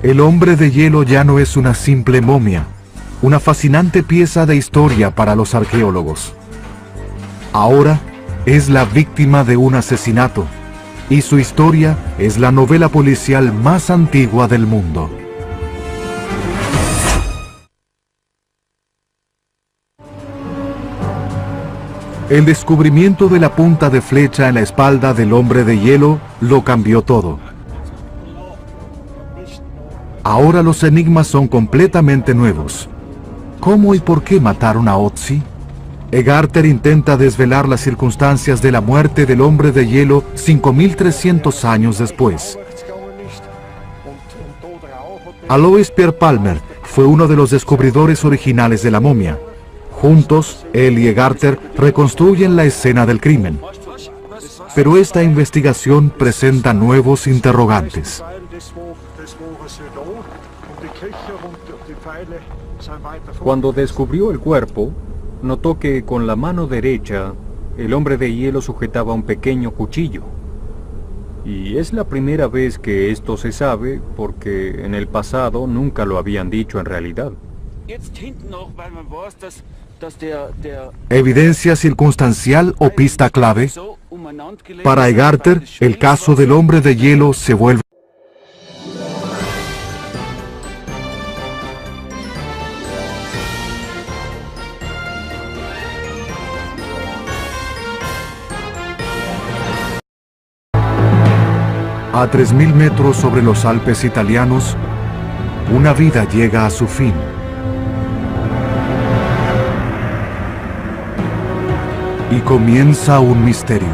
El hombre de hielo ya no es una simple momia, una fascinante pieza de historia para los arqueólogos. Ahora es la víctima de un asesinato, y su historia es la novela policial más antigua del mundo. El descubrimiento de la punta de flecha en la espalda del hombre de hielo lo cambió todo. Ahora los enigmas son completamente nuevos. ¿Cómo y por qué mataron a Otzi? Egarter intenta desvelar las circunstancias de la muerte del hombre de hielo 5300 años después. Alois Pierre Palmer fue uno de los descubridores originales de la momia. Juntos, él y Egarter reconstruyen la escena del crimen. Pero esta investigación presenta nuevos interrogantes. Cuando descubrió el cuerpo, notó que con la mano derecha el hombre de hielo sujetaba un pequeño cuchillo. Y es la primera vez que esto se sabe porque en el pasado nunca lo habían dicho en realidad. ¿Evidencia circunstancial o pista clave? Para Egarter, el caso del hombre de hielo se vuelve a 3000 metros sobre los Alpes italianos. Una vida llega a su fin. Y comienza un misterio.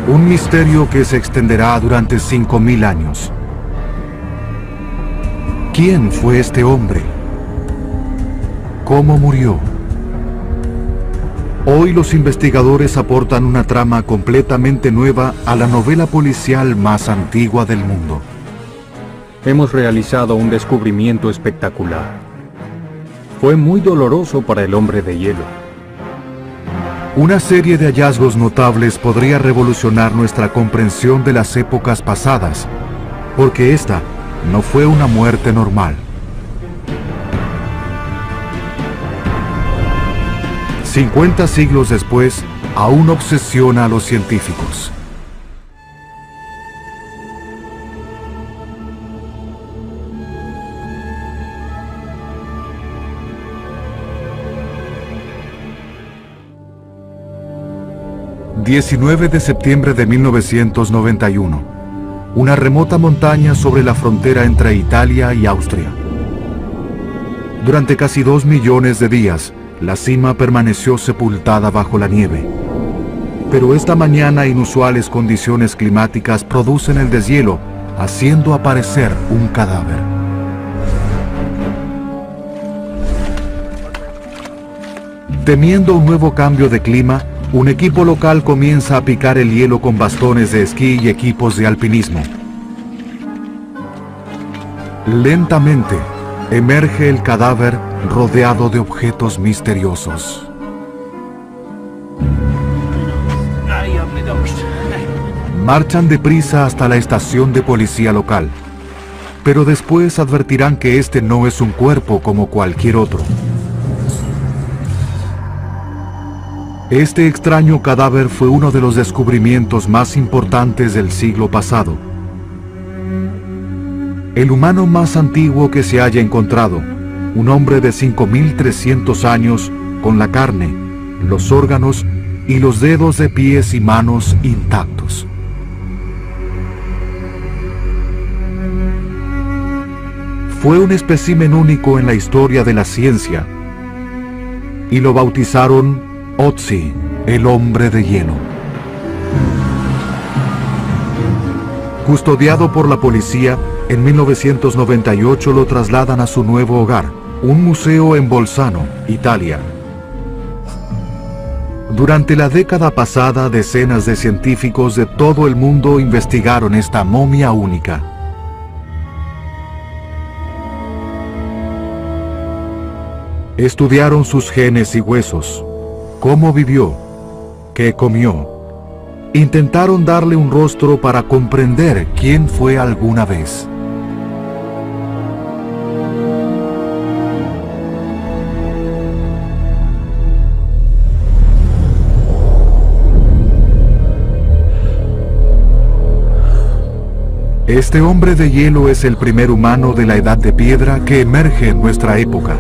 Un misterio que se extenderá durante 5000 años. ¿Quién fue este hombre? ¿Cómo murió? Hoy los investigadores aportan una trama completamente nueva a la novela policial más antigua del mundo. Hemos realizado un descubrimiento espectacular. Fue muy doloroso para el hombre de hielo. Una serie de hallazgos notables podría revolucionar nuestra comprensión de las épocas pasadas, porque esta no fue una muerte normal. 50 siglos después, aún obsesiona a los científicos. ...19 de septiembre de 1991... una remota montaña sobre la frontera entre Italia y Austria. Durante casi 2 millones de días, la cima permaneció sepultada bajo la nieve. Pero esta mañana inusuales condiciones climáticas producen el deshielo, haciendo aparecer un cadáver. Temiendo un nuevo cambio de clima, un equipo local comienza a picar el hielo con bastones de esquí y equipos de alpinismo. Lentamente, emerge el cadáver rodeado de objetos misteriosos. Marchan deprisa hasta la estación de policía local, pero después advertirán que este no es un cuerpo como cualquier otro. Este extraño cadáver fue uno de los descubrimientos más importantes del siglo pasado. El humano más antiguo que se haya encontrado, un hombre de 5.300 años, con la carne, los órganos y los dedos de pies y manos intactos. Fue un espécimen único en la historia de la ciencia, y lo bautizaron Otzi, el hombre de hielo. Custodiado por la policía, en 1998 lo trasladan a su nuevo hogar, un museo en Bolzano, Italia. Durante la década pasada, decenas de científicos de todo el mundo investigaron esta momia única. Estudiaron sus genes y huesos, cómo vivió, qué comió. Intentaron darle un rostro para comprender quién fue alguna vez. Este hombre de hielo es el primer humano de la Edad de Piedra que emerge en nuestra época.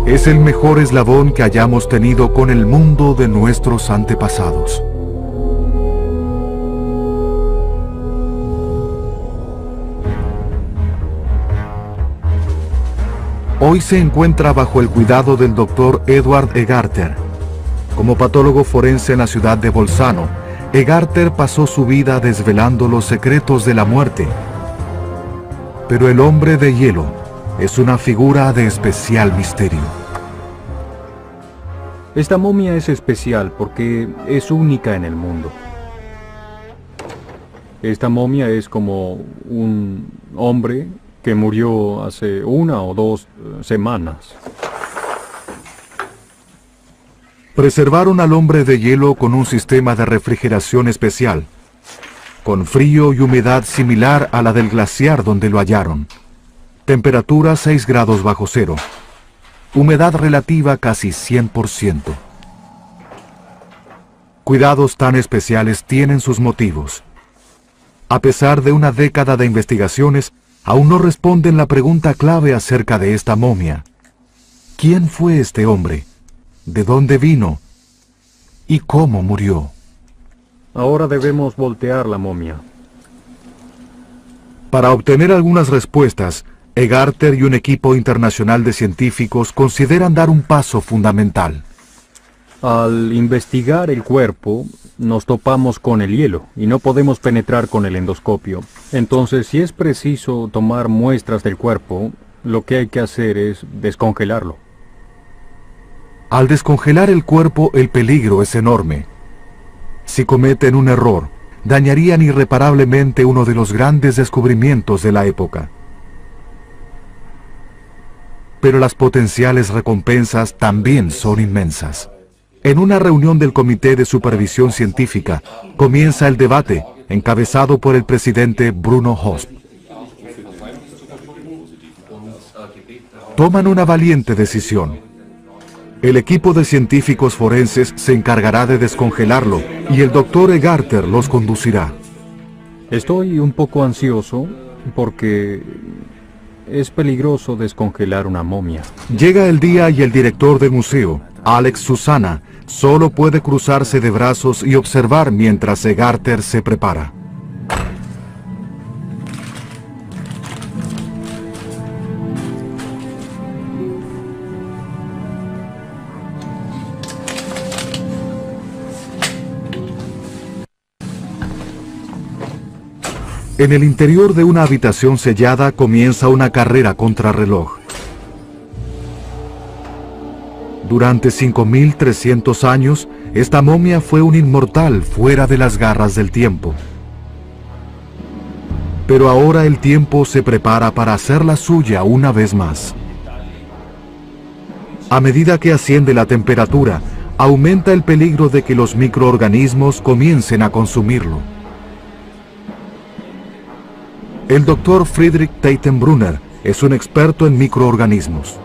Es el mejor eslabón que hayamos tenido con el mundo de nuestros antepasados. Hoy se encuentra bajo el cuidado del Dr. Edward Egarter. Como patólogo forense en la ciudad de Bolzano, Egarter pasó su vida desvelando los secretos de la muerte. Pero el hombre de hielo es una figura de especial misterio. Esta momia es especial porque es única en el mundo. Esta momia es como un hombre que murió hace 1 o 2 semanas. Preservaron al hombre de hielo con un sistema de refrigeración especial, con frío y humedad similar a la del glaciar donde lo hallaron. Temperatura 6 grados bajo cero. Humedad relativa casi 100%. Cuidados tan especiales tienen sus motivos. A pesar de una década de investigaciones, aún no responden la pregunta clave acerca de esta momia. ¿Quién fue este hombre? ¿De dónde vino? ¿Y cómo murió? Ahora debemos voltear la momia. Para obtener algunas respuestas, Egarter y un equipo internacional de científicos consideran dar un paso fundamental. Al investigar el cuerpo, nos topamos con el hielo y no podemos penetrar con el endoscopio. Entonces, si es preciso tomar muestras del cuerpo, lo que hay que hacer es descongelarlo. Al descongelar el cuerpo, el peligro es enorme. Si cometen un error, dañarían irreparablemente uno de los grandes descubrimientos de la época. Pero las potenciales recompensas también son inmensas. En una reunión del Comité de Supervisión Científica, comienza el debate, encabezado por el presidente Bruno Hosp. Toman una valiente decisión. El equipo de científicos forenses se encargará de descongelarlo y el doctor Egarter los conducirá. Estoy un poco ansioso porque es peligroso descongelar una momia. Llega el día y el director del museo, Alex Susana, solo puede cruzarse de brazos y observar mientras Egarter se prepara. En el interior de una habitación sellada comienza una carrera contrarreloj. Durante 5.300 años, esta momia fue un inmortal fuera de las garras del tiempo. Pero ahora el tiempo se prepara para hacerla suya una vez más. A medida que asciende la temperatura, aumenta el peligro de que los microorganismos comiencen a consumirlo. El doctor Friedrich Teitenbrunner es un experto en microorganismos.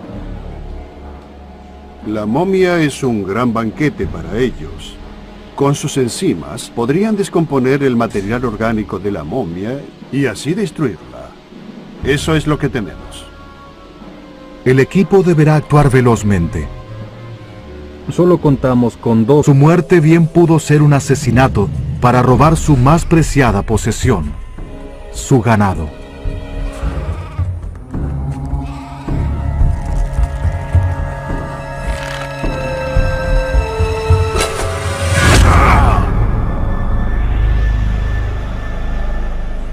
La momia es un gran banquete para ellos. Con sus enzimas podrían descomponer el material orgánico de la momia y así destruirla. Eso es lo que tememos. El equipo deberá actuar velozmente. Solo contamos con 2. Su muerte bien pudo ser un asesinato para robar su más preciada posesión, su ganado.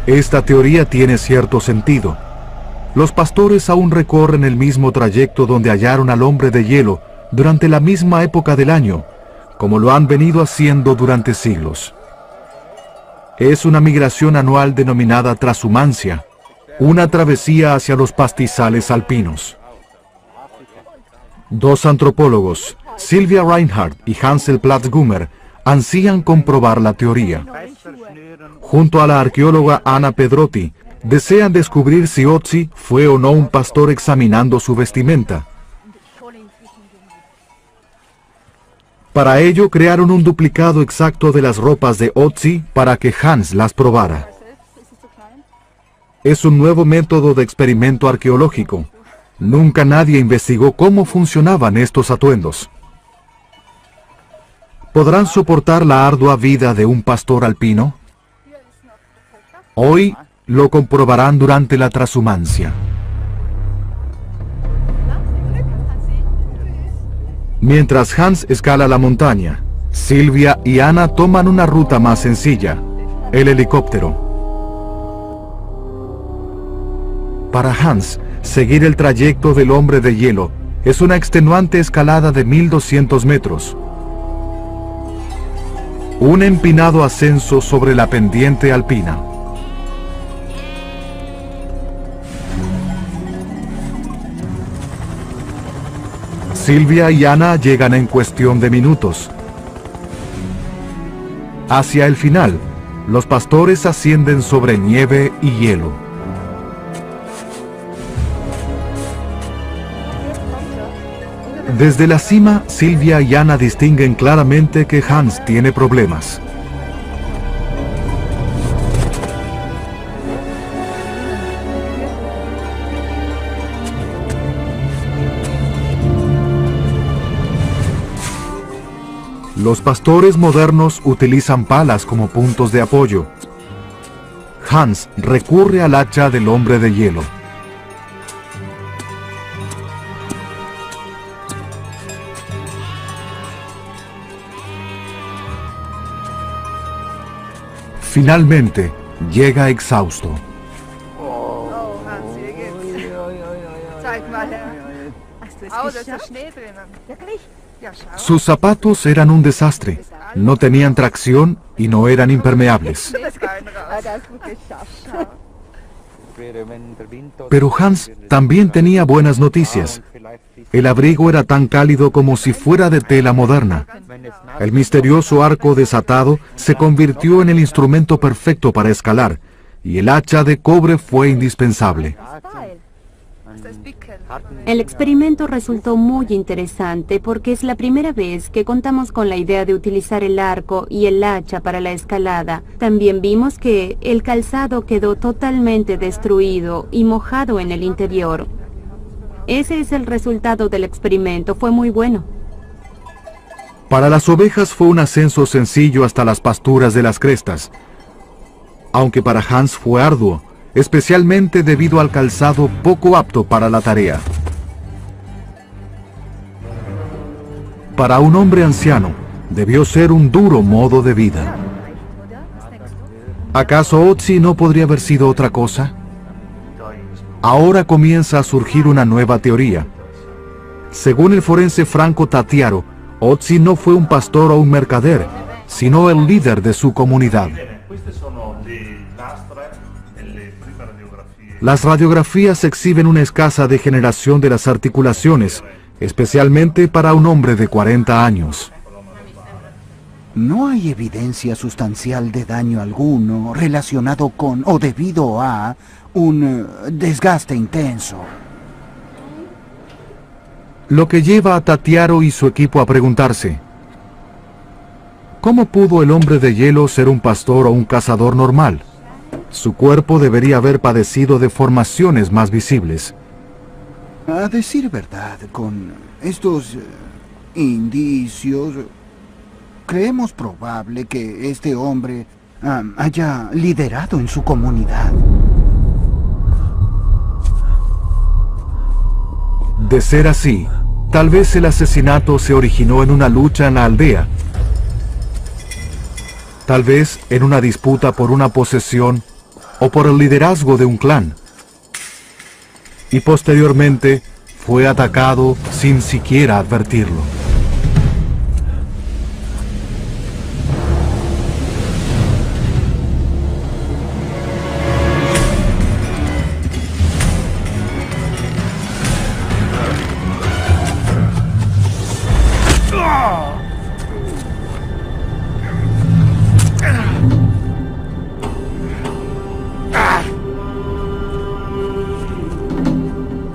Esta teoría tiene cierto sentido. Los pastores aún recorren el mismo trayecto donde hallaron al hombre de hielo durante la misma época del año, como lo han venido haciendo durante siglos. Es una migración anual denominada transhumancia, una travesía hacia los pastizales alpinos. Dos antropólogos, Sylvia Reinhardt y Hansel Platzgummer, ansían comprobar la teoría. Junto a la arqueóloga Anna Pedrotti, desean descubrir si Otzi fue o no un pastor examinando su vestimenta. Para ello crearon un duplicado exacto de las ropas de Otzi para que Hans las probara. Es un nuevo método de experimento arqueológico. Nunca nadie investigó cómo funcionaban estos atuendos. ¿Podrán soportar la ardua vida de un pastor alpino? Hoy lo comprobarán durante la transhumancia. Mientras Hans escala la montaña, Sylvia y Anna toman una ruta más sencilla, el helicóptero. Para Hans, seguir el trayecto del hombre de hielo es una extenuante escalada de 1.200 metros. Un empinado ascenso sobre la pendiente alpina. Sylvia y Anna llegan en cuestión de minutos. Hacia el final, los pastores ascienden sobre nieve y hielo. Desde la cima, Sylvia y Anna distinguen claramente que Hans tiene problemas. Los pastores modernos utilizan palas como puntos de apoyo. Hans recurre al hacha del hombre de hielo. Finalmente, llega exhausto. Oh, Hans, wie geht's? Zeig mal her. Oh, da ist der Schnee drinnen. Wirklich? Ja, schau. Sus zapatos eran un desastre. No tenían tracción y no eran impermeables. Pero Hans también tenía buenas noticias. El abrigo era tan cálido como si fuera de tela moderna. El misterioso arco desatado se convirtió en el instrumento perfecto para escalar, y el hacha de cobre fue indispensable. El experimento resultó muy interesante porque es la primera vez que contamos con la idea de utilizar el arco y el hacha para la escalada. También vimos que el calzado quedó totalmente destruido y mojado en el interior. Ese es el resultado del experimento, fue muy bueno. Para las ovejas fue un ascenso sencillo hasta las pasturas de las crestas, aunque para Hans fue arduo, especialmente debido al calzado poco apto para la tarea. Para un hombre anciano, debió ser un duro modo de vida. ¿Acaso Otzi no podría haber sido otra cosa? Ahora comienza a surgir una nueva teoría. Según el forense Franco Tattiaro, Otzi no fue un pastor o un mercader, sino el líder de su comunidad. Las radiografías exhiben una escasa degeneración de las articulaciones, especialmente para un hombre de 40 años. No hay evidencia sustancial de daño alguno relacionado con o debido a un desgaste intenso. Lo que lleva a Tattiaro y su equipo a preguntarse: ¿cómo pudo el hombre de hielo ser un pastor o un cazador normal? Su cuerpo debería haber padecido deformaciones más visibles. A decir verdad, con estos indicios, creemos probable que este hombre haya liderado en su comunidad. De ser así, tal vez el asesinato se originó en una lucha en la aldea. Tal vez en una disputa por una posesión o por el liderazgo de un clan. Y posteriormente fue atacado sin siquiera advertirlo.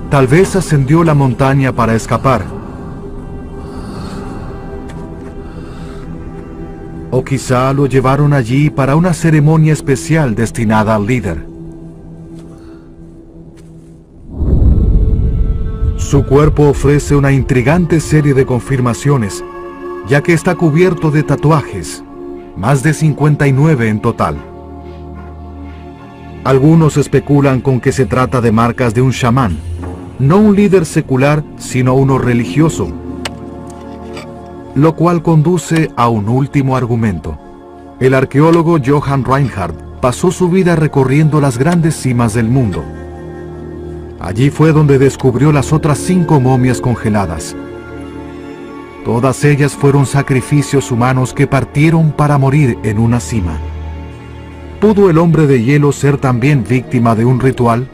Tal vez ascendió la montaña para escapar. O quizá lo llevaron allí para una ceremonia especial destinada al líder. Su cuerpo ofrece una intrigante serie de confirmaciones, ya que está cubierto de tatuajes, más de 59 en total. Algunos especulan con que se trata de marcas de un chamán, no un líder secular, sino uno religioso, lo cual conduce a un último argumento. El arqueólogo Johann Reinhardt pasó su vida recorriendo las grandes cimas del mundo. Allí fue donde descubrió las otras 5 momias congeladas. Todas ellas fueron sacrificios humanos que partieron para morir en una cima. ¿Pudo el hombre de hielo ser también víctima de un ritual?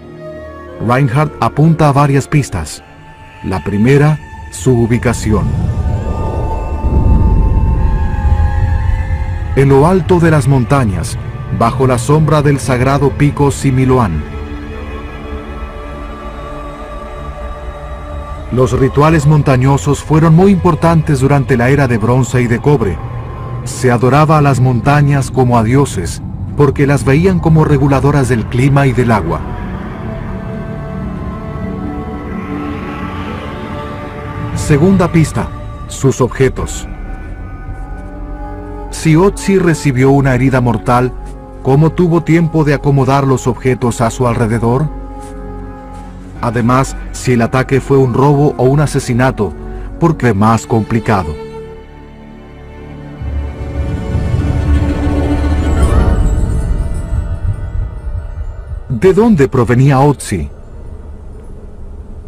Reinhardt apunta a varias pistas. La primera, su ubicación. En lo alto de las montañas, bajo la sombra del sagrado pico Similoan. Los rituales montañosos fueron muy importantes durante la era de bronce y de cobre. Se adoraba a las montañas como a dioses, porque las veían como reguladoras del clima y del agua. Segunda pista, sus objetos. Si Otzi recibió una herida mortal, ¿cómo tuvo tiempo de acomodar los objetos a su alrededor? Además, si el ataque fue un robo o un asesinato, ¿por qué más complicado? ¿De dónde provenía Otzi?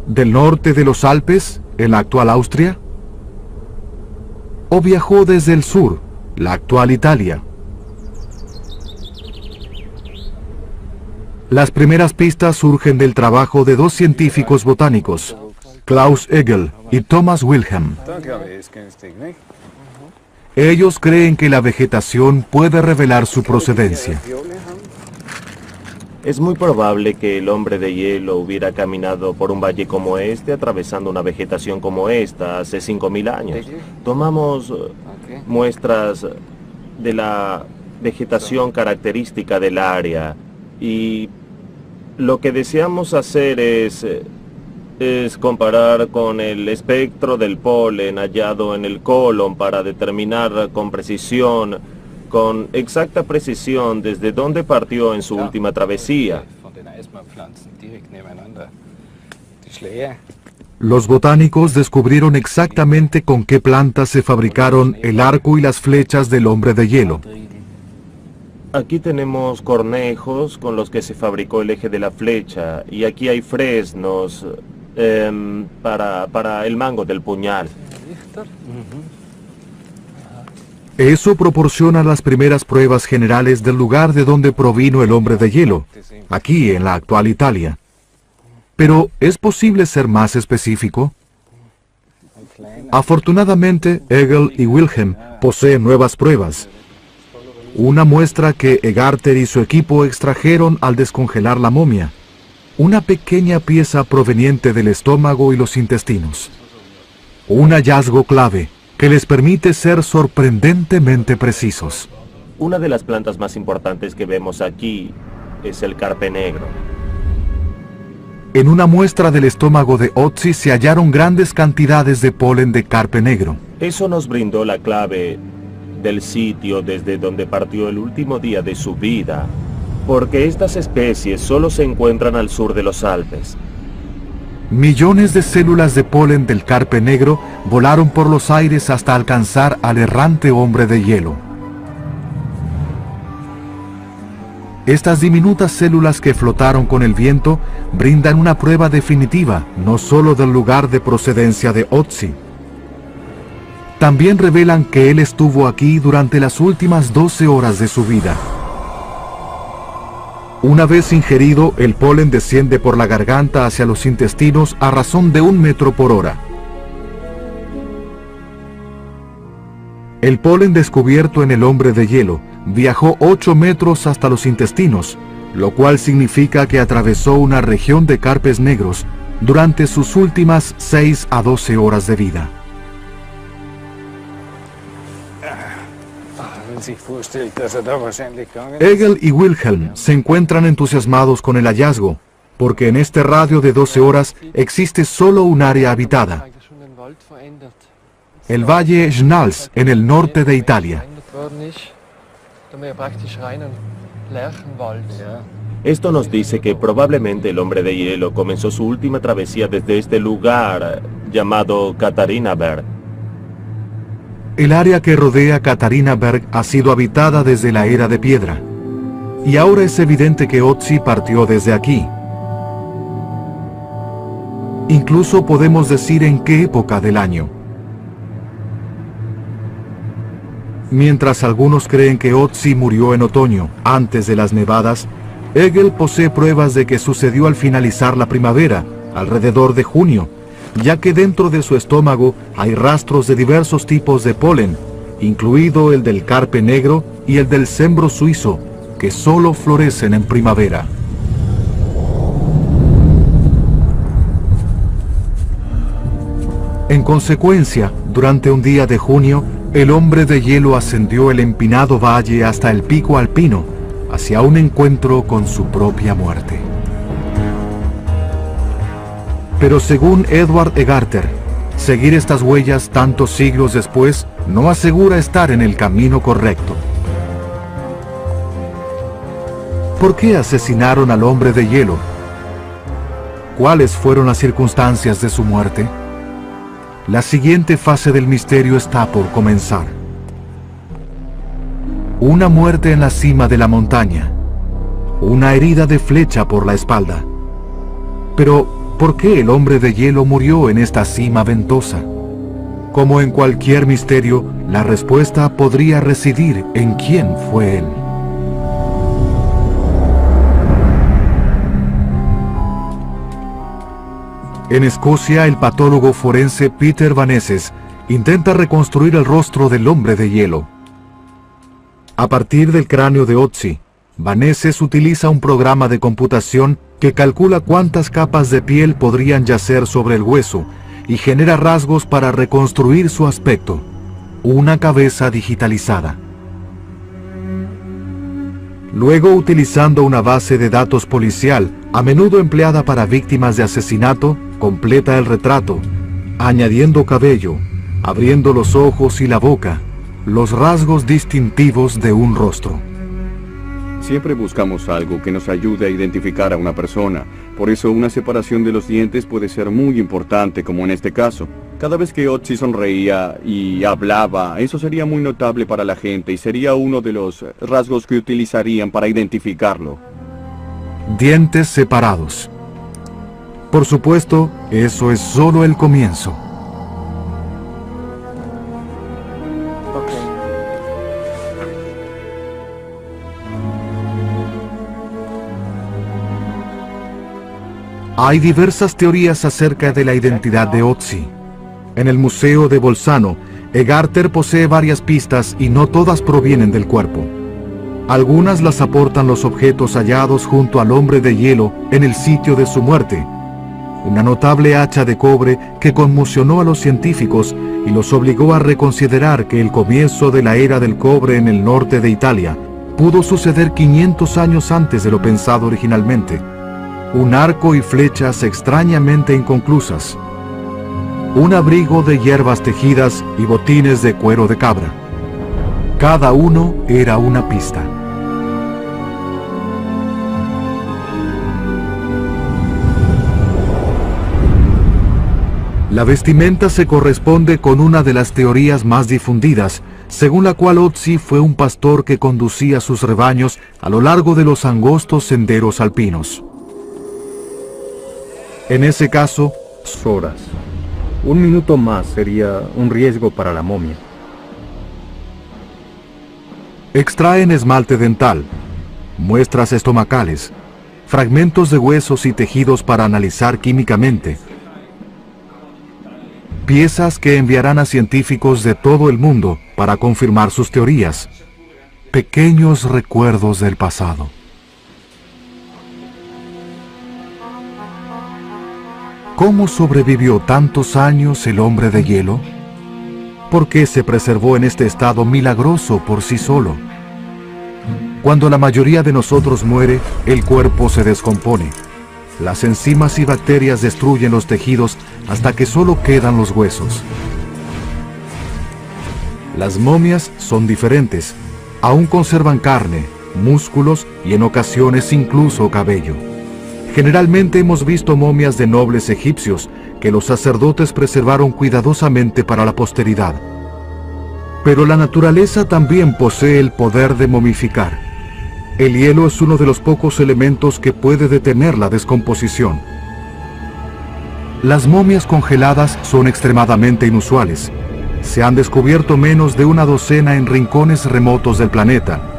¿Del norte de los Alpes, en la actual Austria? ¿O viajó desde el sur, la actual Italia? Las primeras pistas surgen del trabajo de 2 científicos botánicos, Klaus Egel y Thomas Wilhelm. Ellos creen que la vegetación puede revelar su procedencia. Es muy probable que el hombre de hielo hubiera caminado por un valle como este, atravesando una vegetación como esta, hace 5.000 años. Tomamos muestras de la vegetación característica del área y lo que deseamos hacer es comparar con el espectro del polen hallado en el colon para determinar con precisión, con exacta precisión, desde dónde partió en su última travesía. Los botánicos descubrieron exactamente con qué plantas se fabricaron el arco y las flechas del hombre de hielo. Aquí tenemos cornejos con los que se fabricó el eje de la flecha, y aquí hay fresnos para el mango del puñal. Eso proporciona las primeras pruebas generales del lugar de donde provino el hombre de hielo, aquí en la actual Italia. Pero, ¿es posible ser más específico? Afortunadamente, Egel y Wilhelm poseen nuevas pruebas. Una muestra que Egarter y su equipo extrajeron al descongelar la momia. Una pequeña pieza proveniente del estómago y los intestinos. Un hallazgo clave que les permite ser sorprendentemente precisos. Una de las plantas más importantes que vemos aquí es el carpe negro. En una muestra del estómago de Ötzi se hallaron grandes cantidades de polen de carpe negro. Eso nos brindó la clave del sitio desde donde partió el último día de su vida, porque estas especies solo se encuentran al sur de los Alpes. Millones de células de polen del carpe negro volaron por los aires hasta alcanzar al errante hombre de hielo. Estas diminutas células que flotaron con el viento brindan una prueba definitiva, no solo del lugar de procedencia de Ötzi. También revelan que él estuvo aquí durante las últimas 12 horas de su vida. Una vez ingerido, el polen desciende por la garganta hacia los intestinos a razón de 1 metro por hora. El polen descubierto en el hombre de hielo viajó 8 metros hasta los intestinos, lo cual significa que atravesó una región de carpes negros durante sus últimas 6 a 12 horas de vida. Egel y Wilhelm se encuentran entusiasmados con el hallazgo, porque en este radio de 12 horas existe solo un área habitada. El valle Schnals, en el norte de Italia. Esto nos dice que probablemente el hombre de hielo comenzó su última travesía desde este lugar llamado Katharinaberg. El área que rodea Katharinaberg ha sido habitada desde la era de piedra, y ahora es evidente que Ötzi partió desde aquí. Incluso podemos decir en qué época del año. Mientras algunos creen que Ötzi murió en otoño, antes de las nevadas, Egel posee pruebas de que sucedió al finalizar la primavera, alrededor de junio, ya que dentro de su estómago hay rastros de diversos tipos de polen, incluido el del carpe negro y el del cembro suizo, que solo florecen en primavera. En consecuencia, durante un día de junio, el hombre de hielo ascendió el empinado valle hasta el pico alpino, hacia un encuentro con su propia muerte. Pero según Edward Egarter, seguir estas huellas tantos siglos después no asegura estar en el camino correcto. ¿Por qué asesinaron al hombre de hielo? ¿Cuáles fueron las circunstancias de su muerte? La siguiente fase del misterio está por comenzar. Una muerte en la cima de la montaña. Una herida de flecha por la espalda. Pero, ¿por qué el hombre de hielo murió en esta cima ventosa? Como en cualquier misterio, la respuesta podría residir en quién fue él. En Escocia, el patólogo forense Peter Van Esses intenta reconstruir el rostro del hombre de hielo. A partir del cráneo de Ötzi, Vaneses utiliza un programa de computación que calcula cuántas capas de piel podrían yacer sobre el hueso y genera rasgos para reconstruir su aspecto. Una cabeza digitalizada. Luego, utilizando una base de datos policial, a menudo empleada para víctimas de asesinato, completa el retrato, añadiendo cabello, abriendo los ojos y la boca, los rasgos distintivos de un rostro. Siempre buscamos algo que nos ayude a identificar a una persona. Por eso una separación de los dientes puede ser muy importante, como en este caso. Cada vez que Otzi sonreía y hablaba, eso sería muy notable para la gente y sería uno de los rasgos que utilizarían para identificarlo. Dientes separados. Por supuesto, eso es solo el comienzo. Hay diversas teorías acerca de la identidad de Otzi. En el Museo de Bolzano, Egarter posee varias pistas y no todas provienen del cuerpo. Algunas las aportan los objetos hallados junto al hombre de hielo en el sitio de su muerte. Una notable hacha de cobre que conmocionó a los científicos y los obligó a reconsiderar que el comienzo de la era del cobre en el norte de Italia pudo suceder 500 años antes de lo pensado originalmente. Un arco y flechas extrañamente inconclusas. Un abrigo de hierbas tejidas y botines de cuero de cabra. Cada uno era una pista. La vestimenta se corresponde con una de las teorías más difundidas, según la cual Otzi fue un pastor que conducía sus rebaños a lo largo de los angostos senderos alpinos. En ese caso, horas. Un minuto más sería un riesgo para la momia. Extraen esmalte dental, muestras estomacales, fragmentos de huesos y tejidos para analizar químicamente. Piezas que enviarán a científicos de todo el mundo para confirmar sus teorías. Pequeños recuerdos del pasado. ¿Cómo sobrevivió tantos años el hombre de hielo? ¿Por qué se preservó en este estado milagroso por sí solo? Cuando la mayoría de nosotros muere, el cuerpo se descompone. Las enzimas y bacterias destruyen los tejidos hasta que solo quedan los huesos. Las momias son diferentes. Aún conservan carne, músculos y en ocasiones incluso cabello. Generalmente hemos visto momias de nobles egipcios que los sacerdotes preservaron cuidadosamente para la posteridad. Pero la naturaleza también posee el poder de momificar. El hielo es uno de los pocos elementos que puede detener la descomposición. Las momias congeladas son extremadamente inusuales. Se han descubierto menos de una docena en rincones remotos del planeta.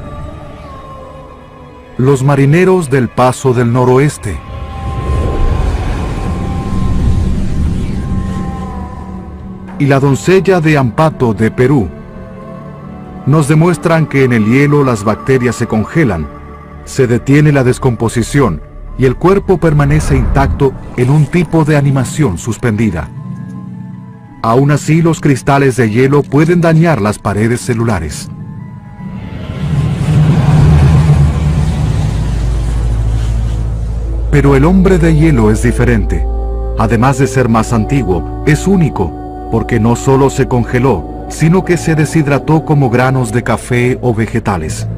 Los marineros del Paso del Noroeste. Y la doncella de Ampato de Perú nos demuestran que en el hielo las bacterias se congelan, se detiene la descomposición y el cuerpo permanece intacto en un tipo de animación suspendida. Aún así, los cristales de hielo pueden dañar las paredes celulares. Pero el hombre de hielo es diferente. Además de ser más antiguo, es único, porque no solo se congeló, sino que se deshidrató como granos de café o vegetales.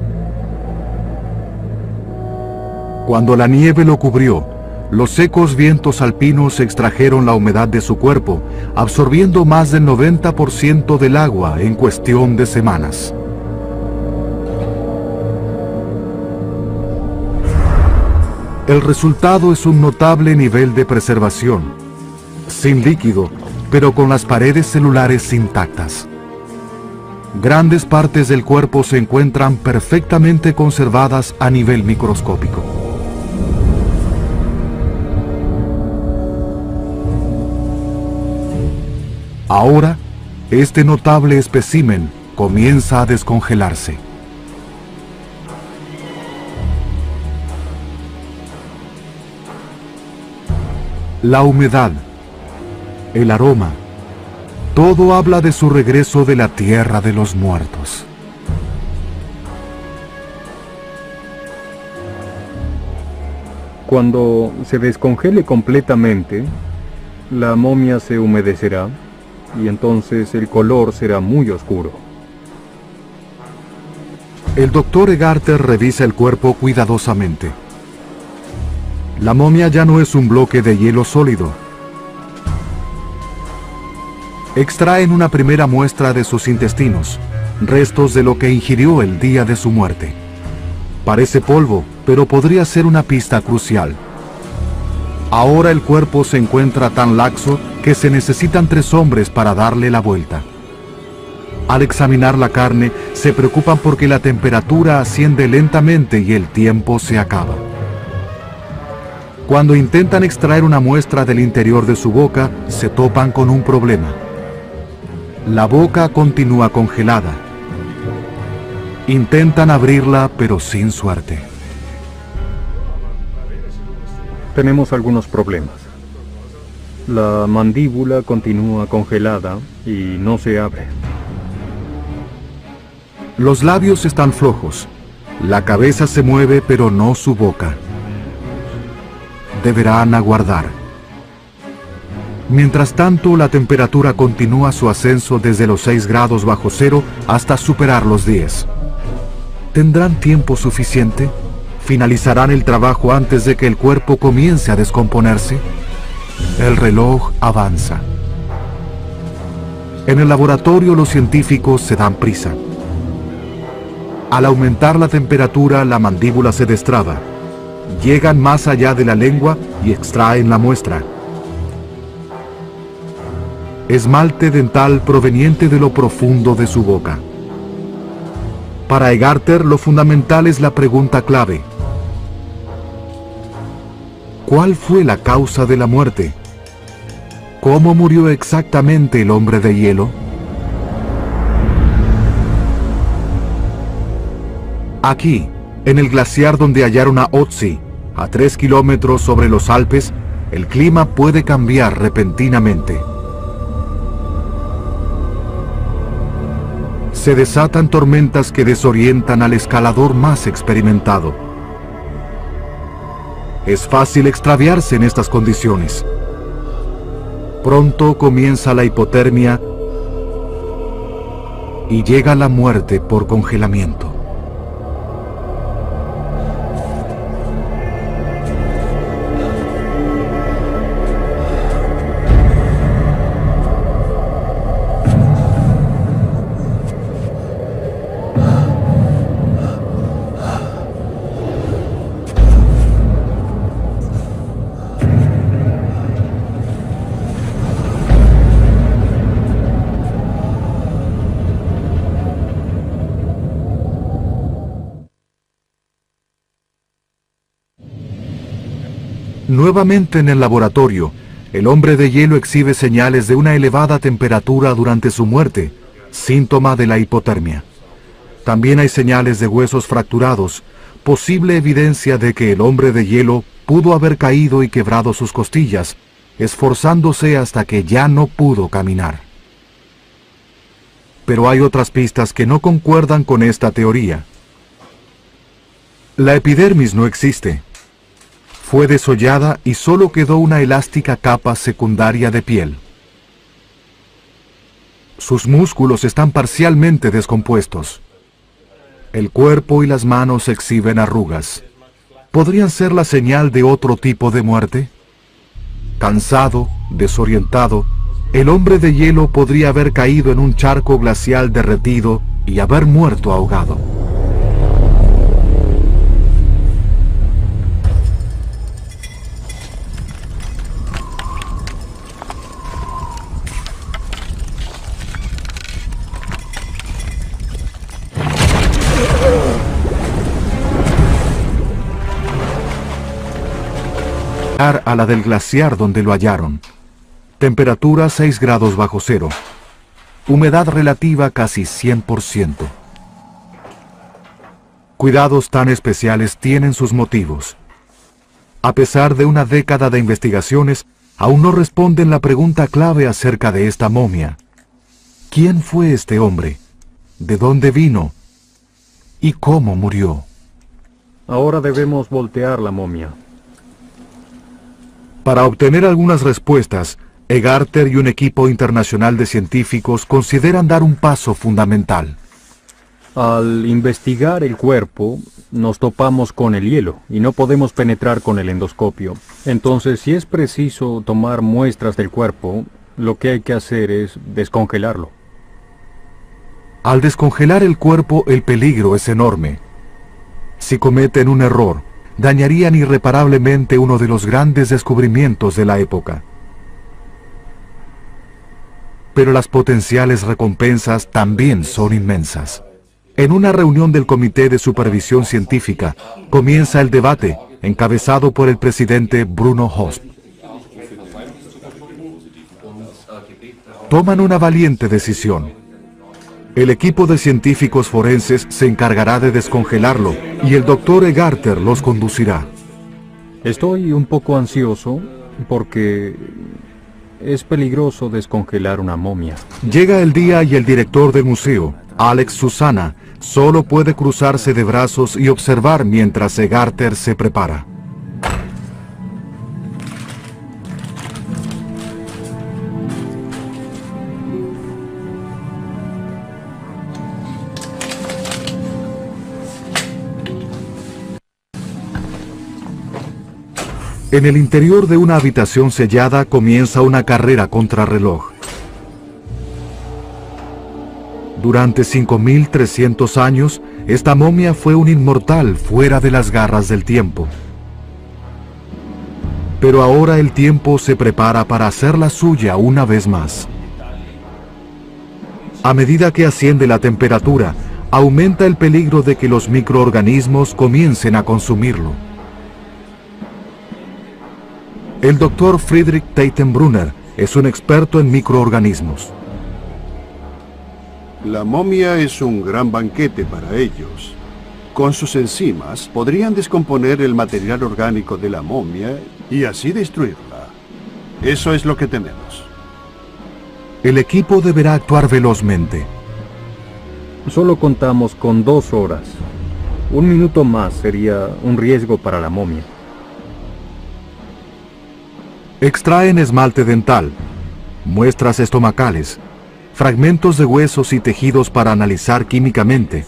Cuando la nieve lo cubrió, los secos vientos alpinos extrajeron la humedad de su cuerpo, absorbiendo más del 90% del agua en cuestión de semanas. El resultado es un notable nivel de preservación, sin líquido, pero con las paredes celulares intactas. Grandes partes del cuerpo se encuentran perfectamente conservadas a nivel microscópico. Ahora, este notable espécimen comienza a descongelarse. La humedad, el aroma, todo habla de su regreso de la tierra de los muertos. Cuando se descongele completamente, la momia se humedecerá y entonces el color será muy oscuro. El doctor Egarter revisa el cuerpo cuidadosamente. La momia ya no es un bloque de hielo sólido. Extraen una primera muestra de sus intestinos, restos de lo que ingirió el día de su muerte. Parece polvo, pero podría ser una pista crucial. Ahora el cuerpo se encuentra tan laxo que se necesitan 3 hombres para darle la vuelta. Al examinar la carne, se preocupan porque la temperatura asciende lentamente y el tiempo se acaba. Cuando intentan extraer una muestra del interior de su boca, se topan con un problema. La boca continúa congelada. Intentan abrirla, pero sin suerte. Tenemos algunos problemas. La mandíbula continúa congelada y no se abre. Los labios están flojos. La cabeza se mueve, pero no su boca. Deberán aguardar. Mientras tanto, la temperatura continúa su ascenso desde los 6 grados bajo cero hasta superar los 10. ¿Tendrán tiempo suficiente? ¿Finalizarán el trabajo antes de que el cuerpo comience a descomponerse? El reloj avanza. En el laboratorio los científicos se dan prisa. Al aumentar la temperatura, la mandíbula se destraba. Llegan más allá de la lengua y extraen la muestra. Esmalte dental proveniente de lo profundo de su boca. Para Egarter, lo fundamental es la pregunta clave. ¿Cuál fue la causa de la muerte? ¿Cómo murió exactamente el hombre de hielo? Aquí, en el glaciar donde hallaron a Otzi, a 3 kilómetros sobre los Alpes, el clima puede cambiar repentinamente. Se desatan tormentas que desorientan al escalador más experimentado. Es fácil extraviarse en estas condiciones. Pronto comienza la hipotermia y llega la muerte por congelamiento. Nuevamente en el laboratorio, el hombre de hielo exhibe señales de una elevada temperatura durante su muerte, síntoma de la hipotermia. También hay señales de huesos fracturados, posible evidencia de que el hombre de hielo pudo haber caído y quebrado sus costillas, esforzándose hasta que ya no pudo caminar. Pero hay otras pistas que no concuerdan con esta teoría. La epidermis no existe. Fue desollada y solo quedó una elástica capa secundaria de piel. Sus músculos están parcialmente descompuestos. El cuerpo y las manos exhiben arrugas. ¿Podrían ser la señal de otro tipo de muerte? Cansado, desorientado, el hombre de hielo podría haber caído en un charco glacial derretido y haber muerto ahogado. A la del glaciar donde lo hallaron. Temperatura 6 grados bajo cero. Humedad relativa casi 100%. Cuidados tan especiales tienen sus motivos. A pesar de una década de investigaciones, aún no responden la pregunta clave acerca de esta momia. ¿Quién fue este hombre? ¿De dónde vino? ¿Y cómo murió? Ahora debemos voltear la momia. Para obtener algunas respuestas, Egarter y un equipo internacional de científicos consideran dar un paso fundamental. Al investigar el cuerpo, nos topamos con el hielo y no podemos penetrar con el endoscopio. Entonces, si es preciso tomar muestras del cuerpo, lo que hay que hacer es descongelarlo. Al descongelar el cuerpo, el peligro es enorme. Si cometen un error, dañarían irreparablemente uno de los grandes descubrimientos de la época. Pero las potenciales recompensas también son inmensas. En una reunión del Comité de Supervisión Científica, comienza el debate, encabezado por el presidente Bruno Hosp. Toman una valiente decisión. El equipo de científicos forenses se encargará de descongelarlo y el doctor Egarter los conducirá. Estoy un poco ansioso porque es peligroso descongelar una momia. Llega el día y el director del museo, Alex Susana, solo puede cruzarse de brazos y observar mientras Egarter se prepara. En el interior de una habitación sellada comienza una carrera contrarreloj. Durante 5.300 años, esta momia fue un inmortal fuera de las garras del tiempo. Pero ahora el tiempo se prepara para hacerla suya una vez más. A medida que asciende la temperatura, aumenta el peligro de que los microorganismos comiencen a consumirlo. El doctor Friedrich Teitenbrunner es un experto en microorganismos. La momia es un gran banquete para ellos. Con sus enzimas podrían descomponer el material orgánico de la momia y así destruirla. Eso es lo que tememos. El equipo deberá actuar velozmente. Solo contamos con 2 horas. 1 minuto más sería un riesgo para la momia. Extraen esmalte dental, muestras estomacales, fragmentos de huesos y tejidos para analizar químicamente.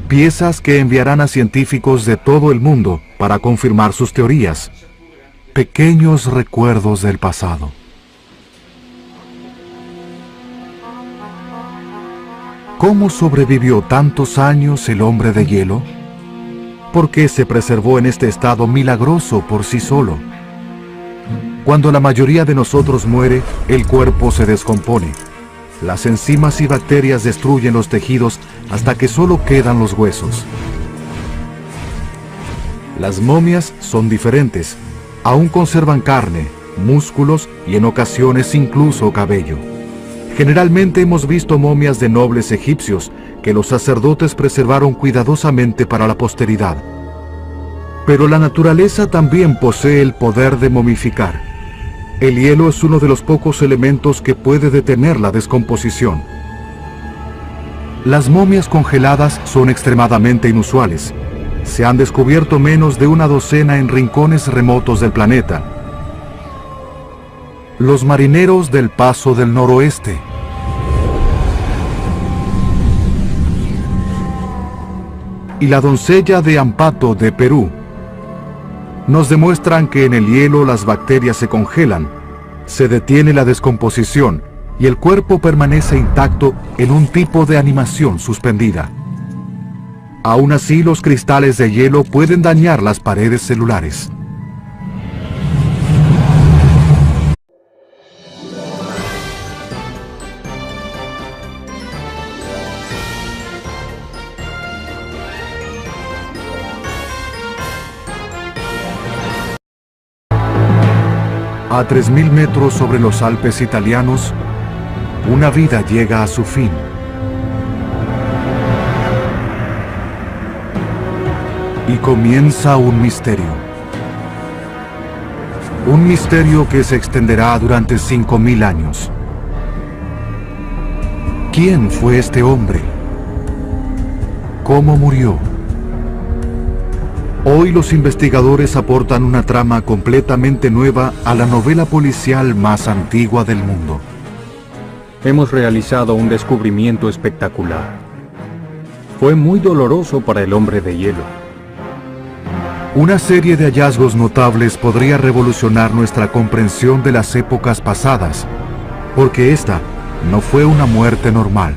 Piezas que enviarán a científicos de todo el mundo para confirmar sus teorías. Pequeños recuerdos del pasado. ¿Cómo sobrevivió tantos años el hombre de hielo? ¿Por qué se preservó en este estado milagroso por sí solo? Cuando la mayoría de nosotros muere, el cuerpo se descompone. Las enzimas y bacterias destruyen los tejidos hasta que solo quedan los huesos. Las momias son diferentes. Aún conservan carne, músculos y en ocasiones incluso cabello. Generalmente hemos visto momias de nobles egipcios que los sacerdotes preservaron cuidadosamente para la posteridad. Pero la naturaleza también posee el poder de momificar. El hielo es uno de los pocos elementos que puede detener la descomposición. Las momias congeladas son extremadamente inusuales. Se han descubierto menos de una docena en rincones remotos del planeta. Los marineros del Paso del Noroeste. Y la doncella de Ampato de Perú nos demuestran que en el hielo las bacterias se congelan, se detiene la descomposición y el cuerpo permanece intacto en un tipo de animación suspendida. Aún así, los cristales de hielo pueden dañar las paredes celulares. A 3.000 metros sobre los Alpes italianos, una vida llega a su fin. Y comienza un misterio. Un misterio que se extenderá durante 5000 años. ¿Quién fue este hombre? ¿Cómo murió? Hoy los investigadores aportan una trama completamente nueva a la novela policial más antigua del mundo. Hemos realizado un descubrimiento espectacular. Fue muy doloroso para el hombre de hielo. Una serie de hallazgos notables podría revolucionar nuestra comprensión de las épocas pasadas, porque esta no fue una muerte normal.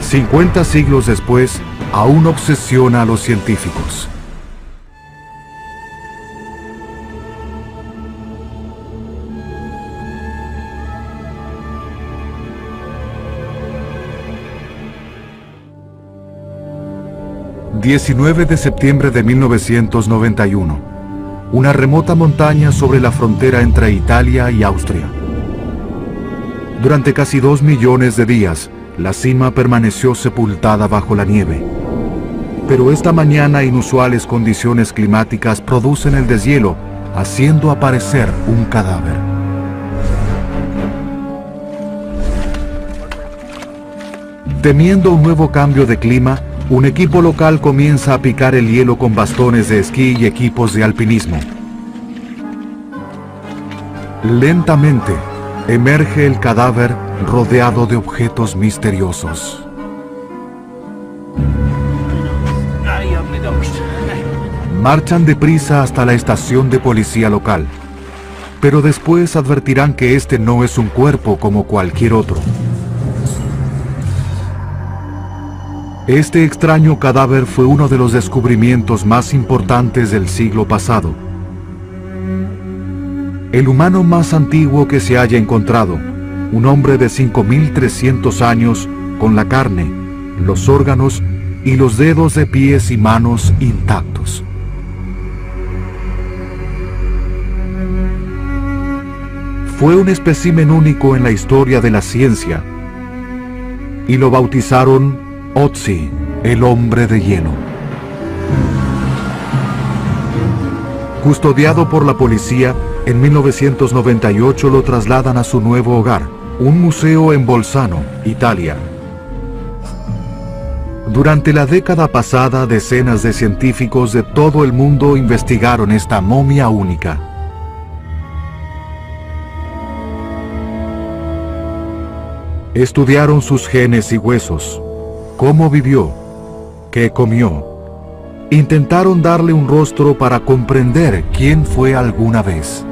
50 siglos después, aún obsesiona a los científicos. ...19 de septiembre de 1991... una remota montaña sobre la frontera entre Italia y Austria. Durante casi 2 millones de días, la cima permaneció sepultada bajo la nieve. Pero esta mañana inusuales condiciones climáticas producen el deshielo, haciendo aparecer un cadáver. Temiendo un nuevo cambio de clima, un equipo local comienza a picar el hielo con bastones de esquí y equipos de alpinismo. Lentamente, emerge el cadáver rodeado de objetos misteriosos. Marchan deprisa hasta la estación de policía local, pero después advertirán que este no es un cuerpo como cualquier otro. Este extraño cadáver fue uno de los descubrimientos más importantes del siglo pasado. El humano más antiguo que se haya encontrado, un hombre de 5300 años con la carne, los órganos y los dedos de pies y manos intactos. Fue un espécimen único en la historia de la ciencia y lo bautizaron Otzi, el hombre de hielo. Custodiado por la policía, en 1998 lo trasladan a su nuevo hogar, un museo en Bolzano, Italia. Durante la década pasada, decenas de científicos de todo el mundo investigaron esta momia única. Estudiaron sus genes y huesos, cómo vivió, qué comió. Intentaron darle un rostro para comprender quién fue alguna vez.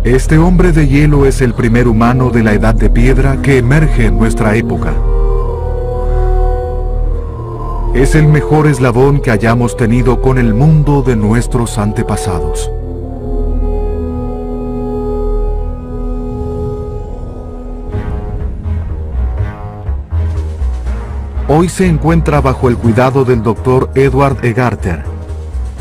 Este hombre de hielo es el primer humano de la Edad de Piedra que emerge en nuestra época. Es el mejor eslabón que hayamos tenido con el mundo de nuestros antepasados. Hoy se encuentra bajo el cuidado del Dr. Edward Egarter.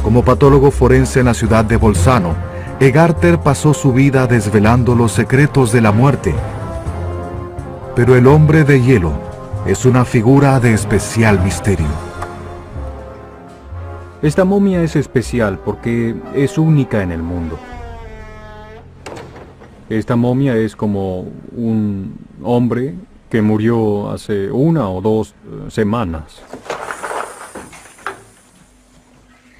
Como patólogo forense en la ciudad de Bolzano, Egarter pasó su vida desvelando los secretos de la muerte. Pero el hombre de hielo es una figura de especial misterio. Esta momia es especial porque es única en el mundo. Esta momia es como un hombre que murió hace 1 o 2 semanas.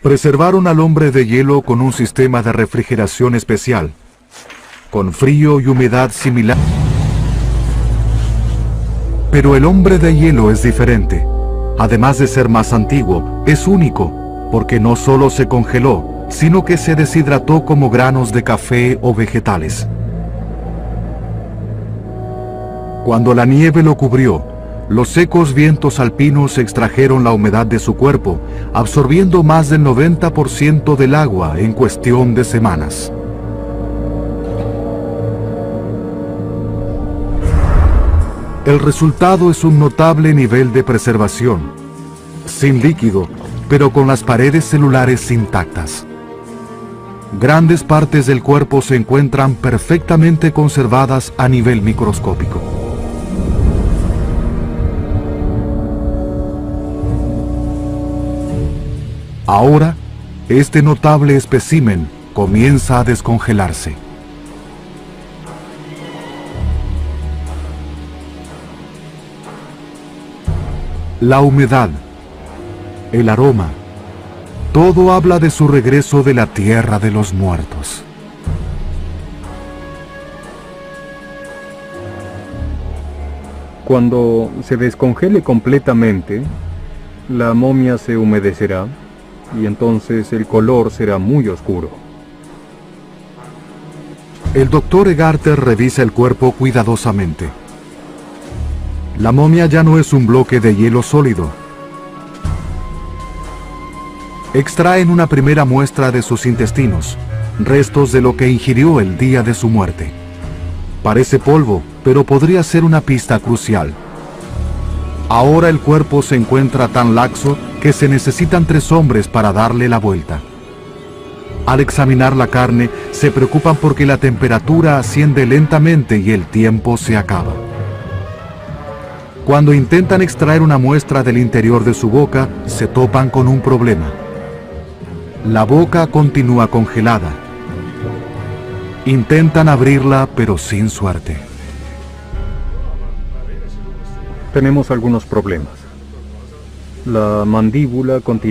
Preservaron al hombre de hielo con un sistema de refrigeración especial, con frío y humedad similar. Pero el hombre de hielo es diferente. Además de ser más antiguo, es único, porque no solo se congeló, sino que se deshidrató como granos de café o vegetales. Cuando la nieve lo cubrió, los secos vientos alpinos extrajeron la humedad de su cuerpo, absorbiendo más del 90% del agua en cuestión de semanas. El resultado es un notable nivel de preservación, sin líquido, pero con las paredes celulares intactas. Grandes partes del cuerpo se encuentran perfectamente conservadas a nivel microscópico. Ahora, este notable espécimen comienza a descongelarse. La humedad, el aroma, todo habla de su regreso de la tierra de los muertos. Cuando se descongele completamente, la momia se humedecerá y entonces el color será muy oscuro. El doctor Egarter revisa el cuerpo cuidadosamente. La momia ya no es un bloque de hielo sólido. Extraen una primera muestra de sus intestinos, restos de lo que ingirió el día de su muerte. Parece polvo, pero podría ser una pista crucial. Ahora el cuerpo se encuentra tan laxo que se necesitan 3 hombres para darle la vuelta. Al examinar la carne, se preocupan porque la temperatura asciende lentamente y el tiempo se acaba. Cuando intentan extraer una muestra del interior de su boca, se topan con un problema. La boca continúa congelada. Intentan abrirla, pero sin suerte. Tenemos algunos problemas. La mandíbula continúa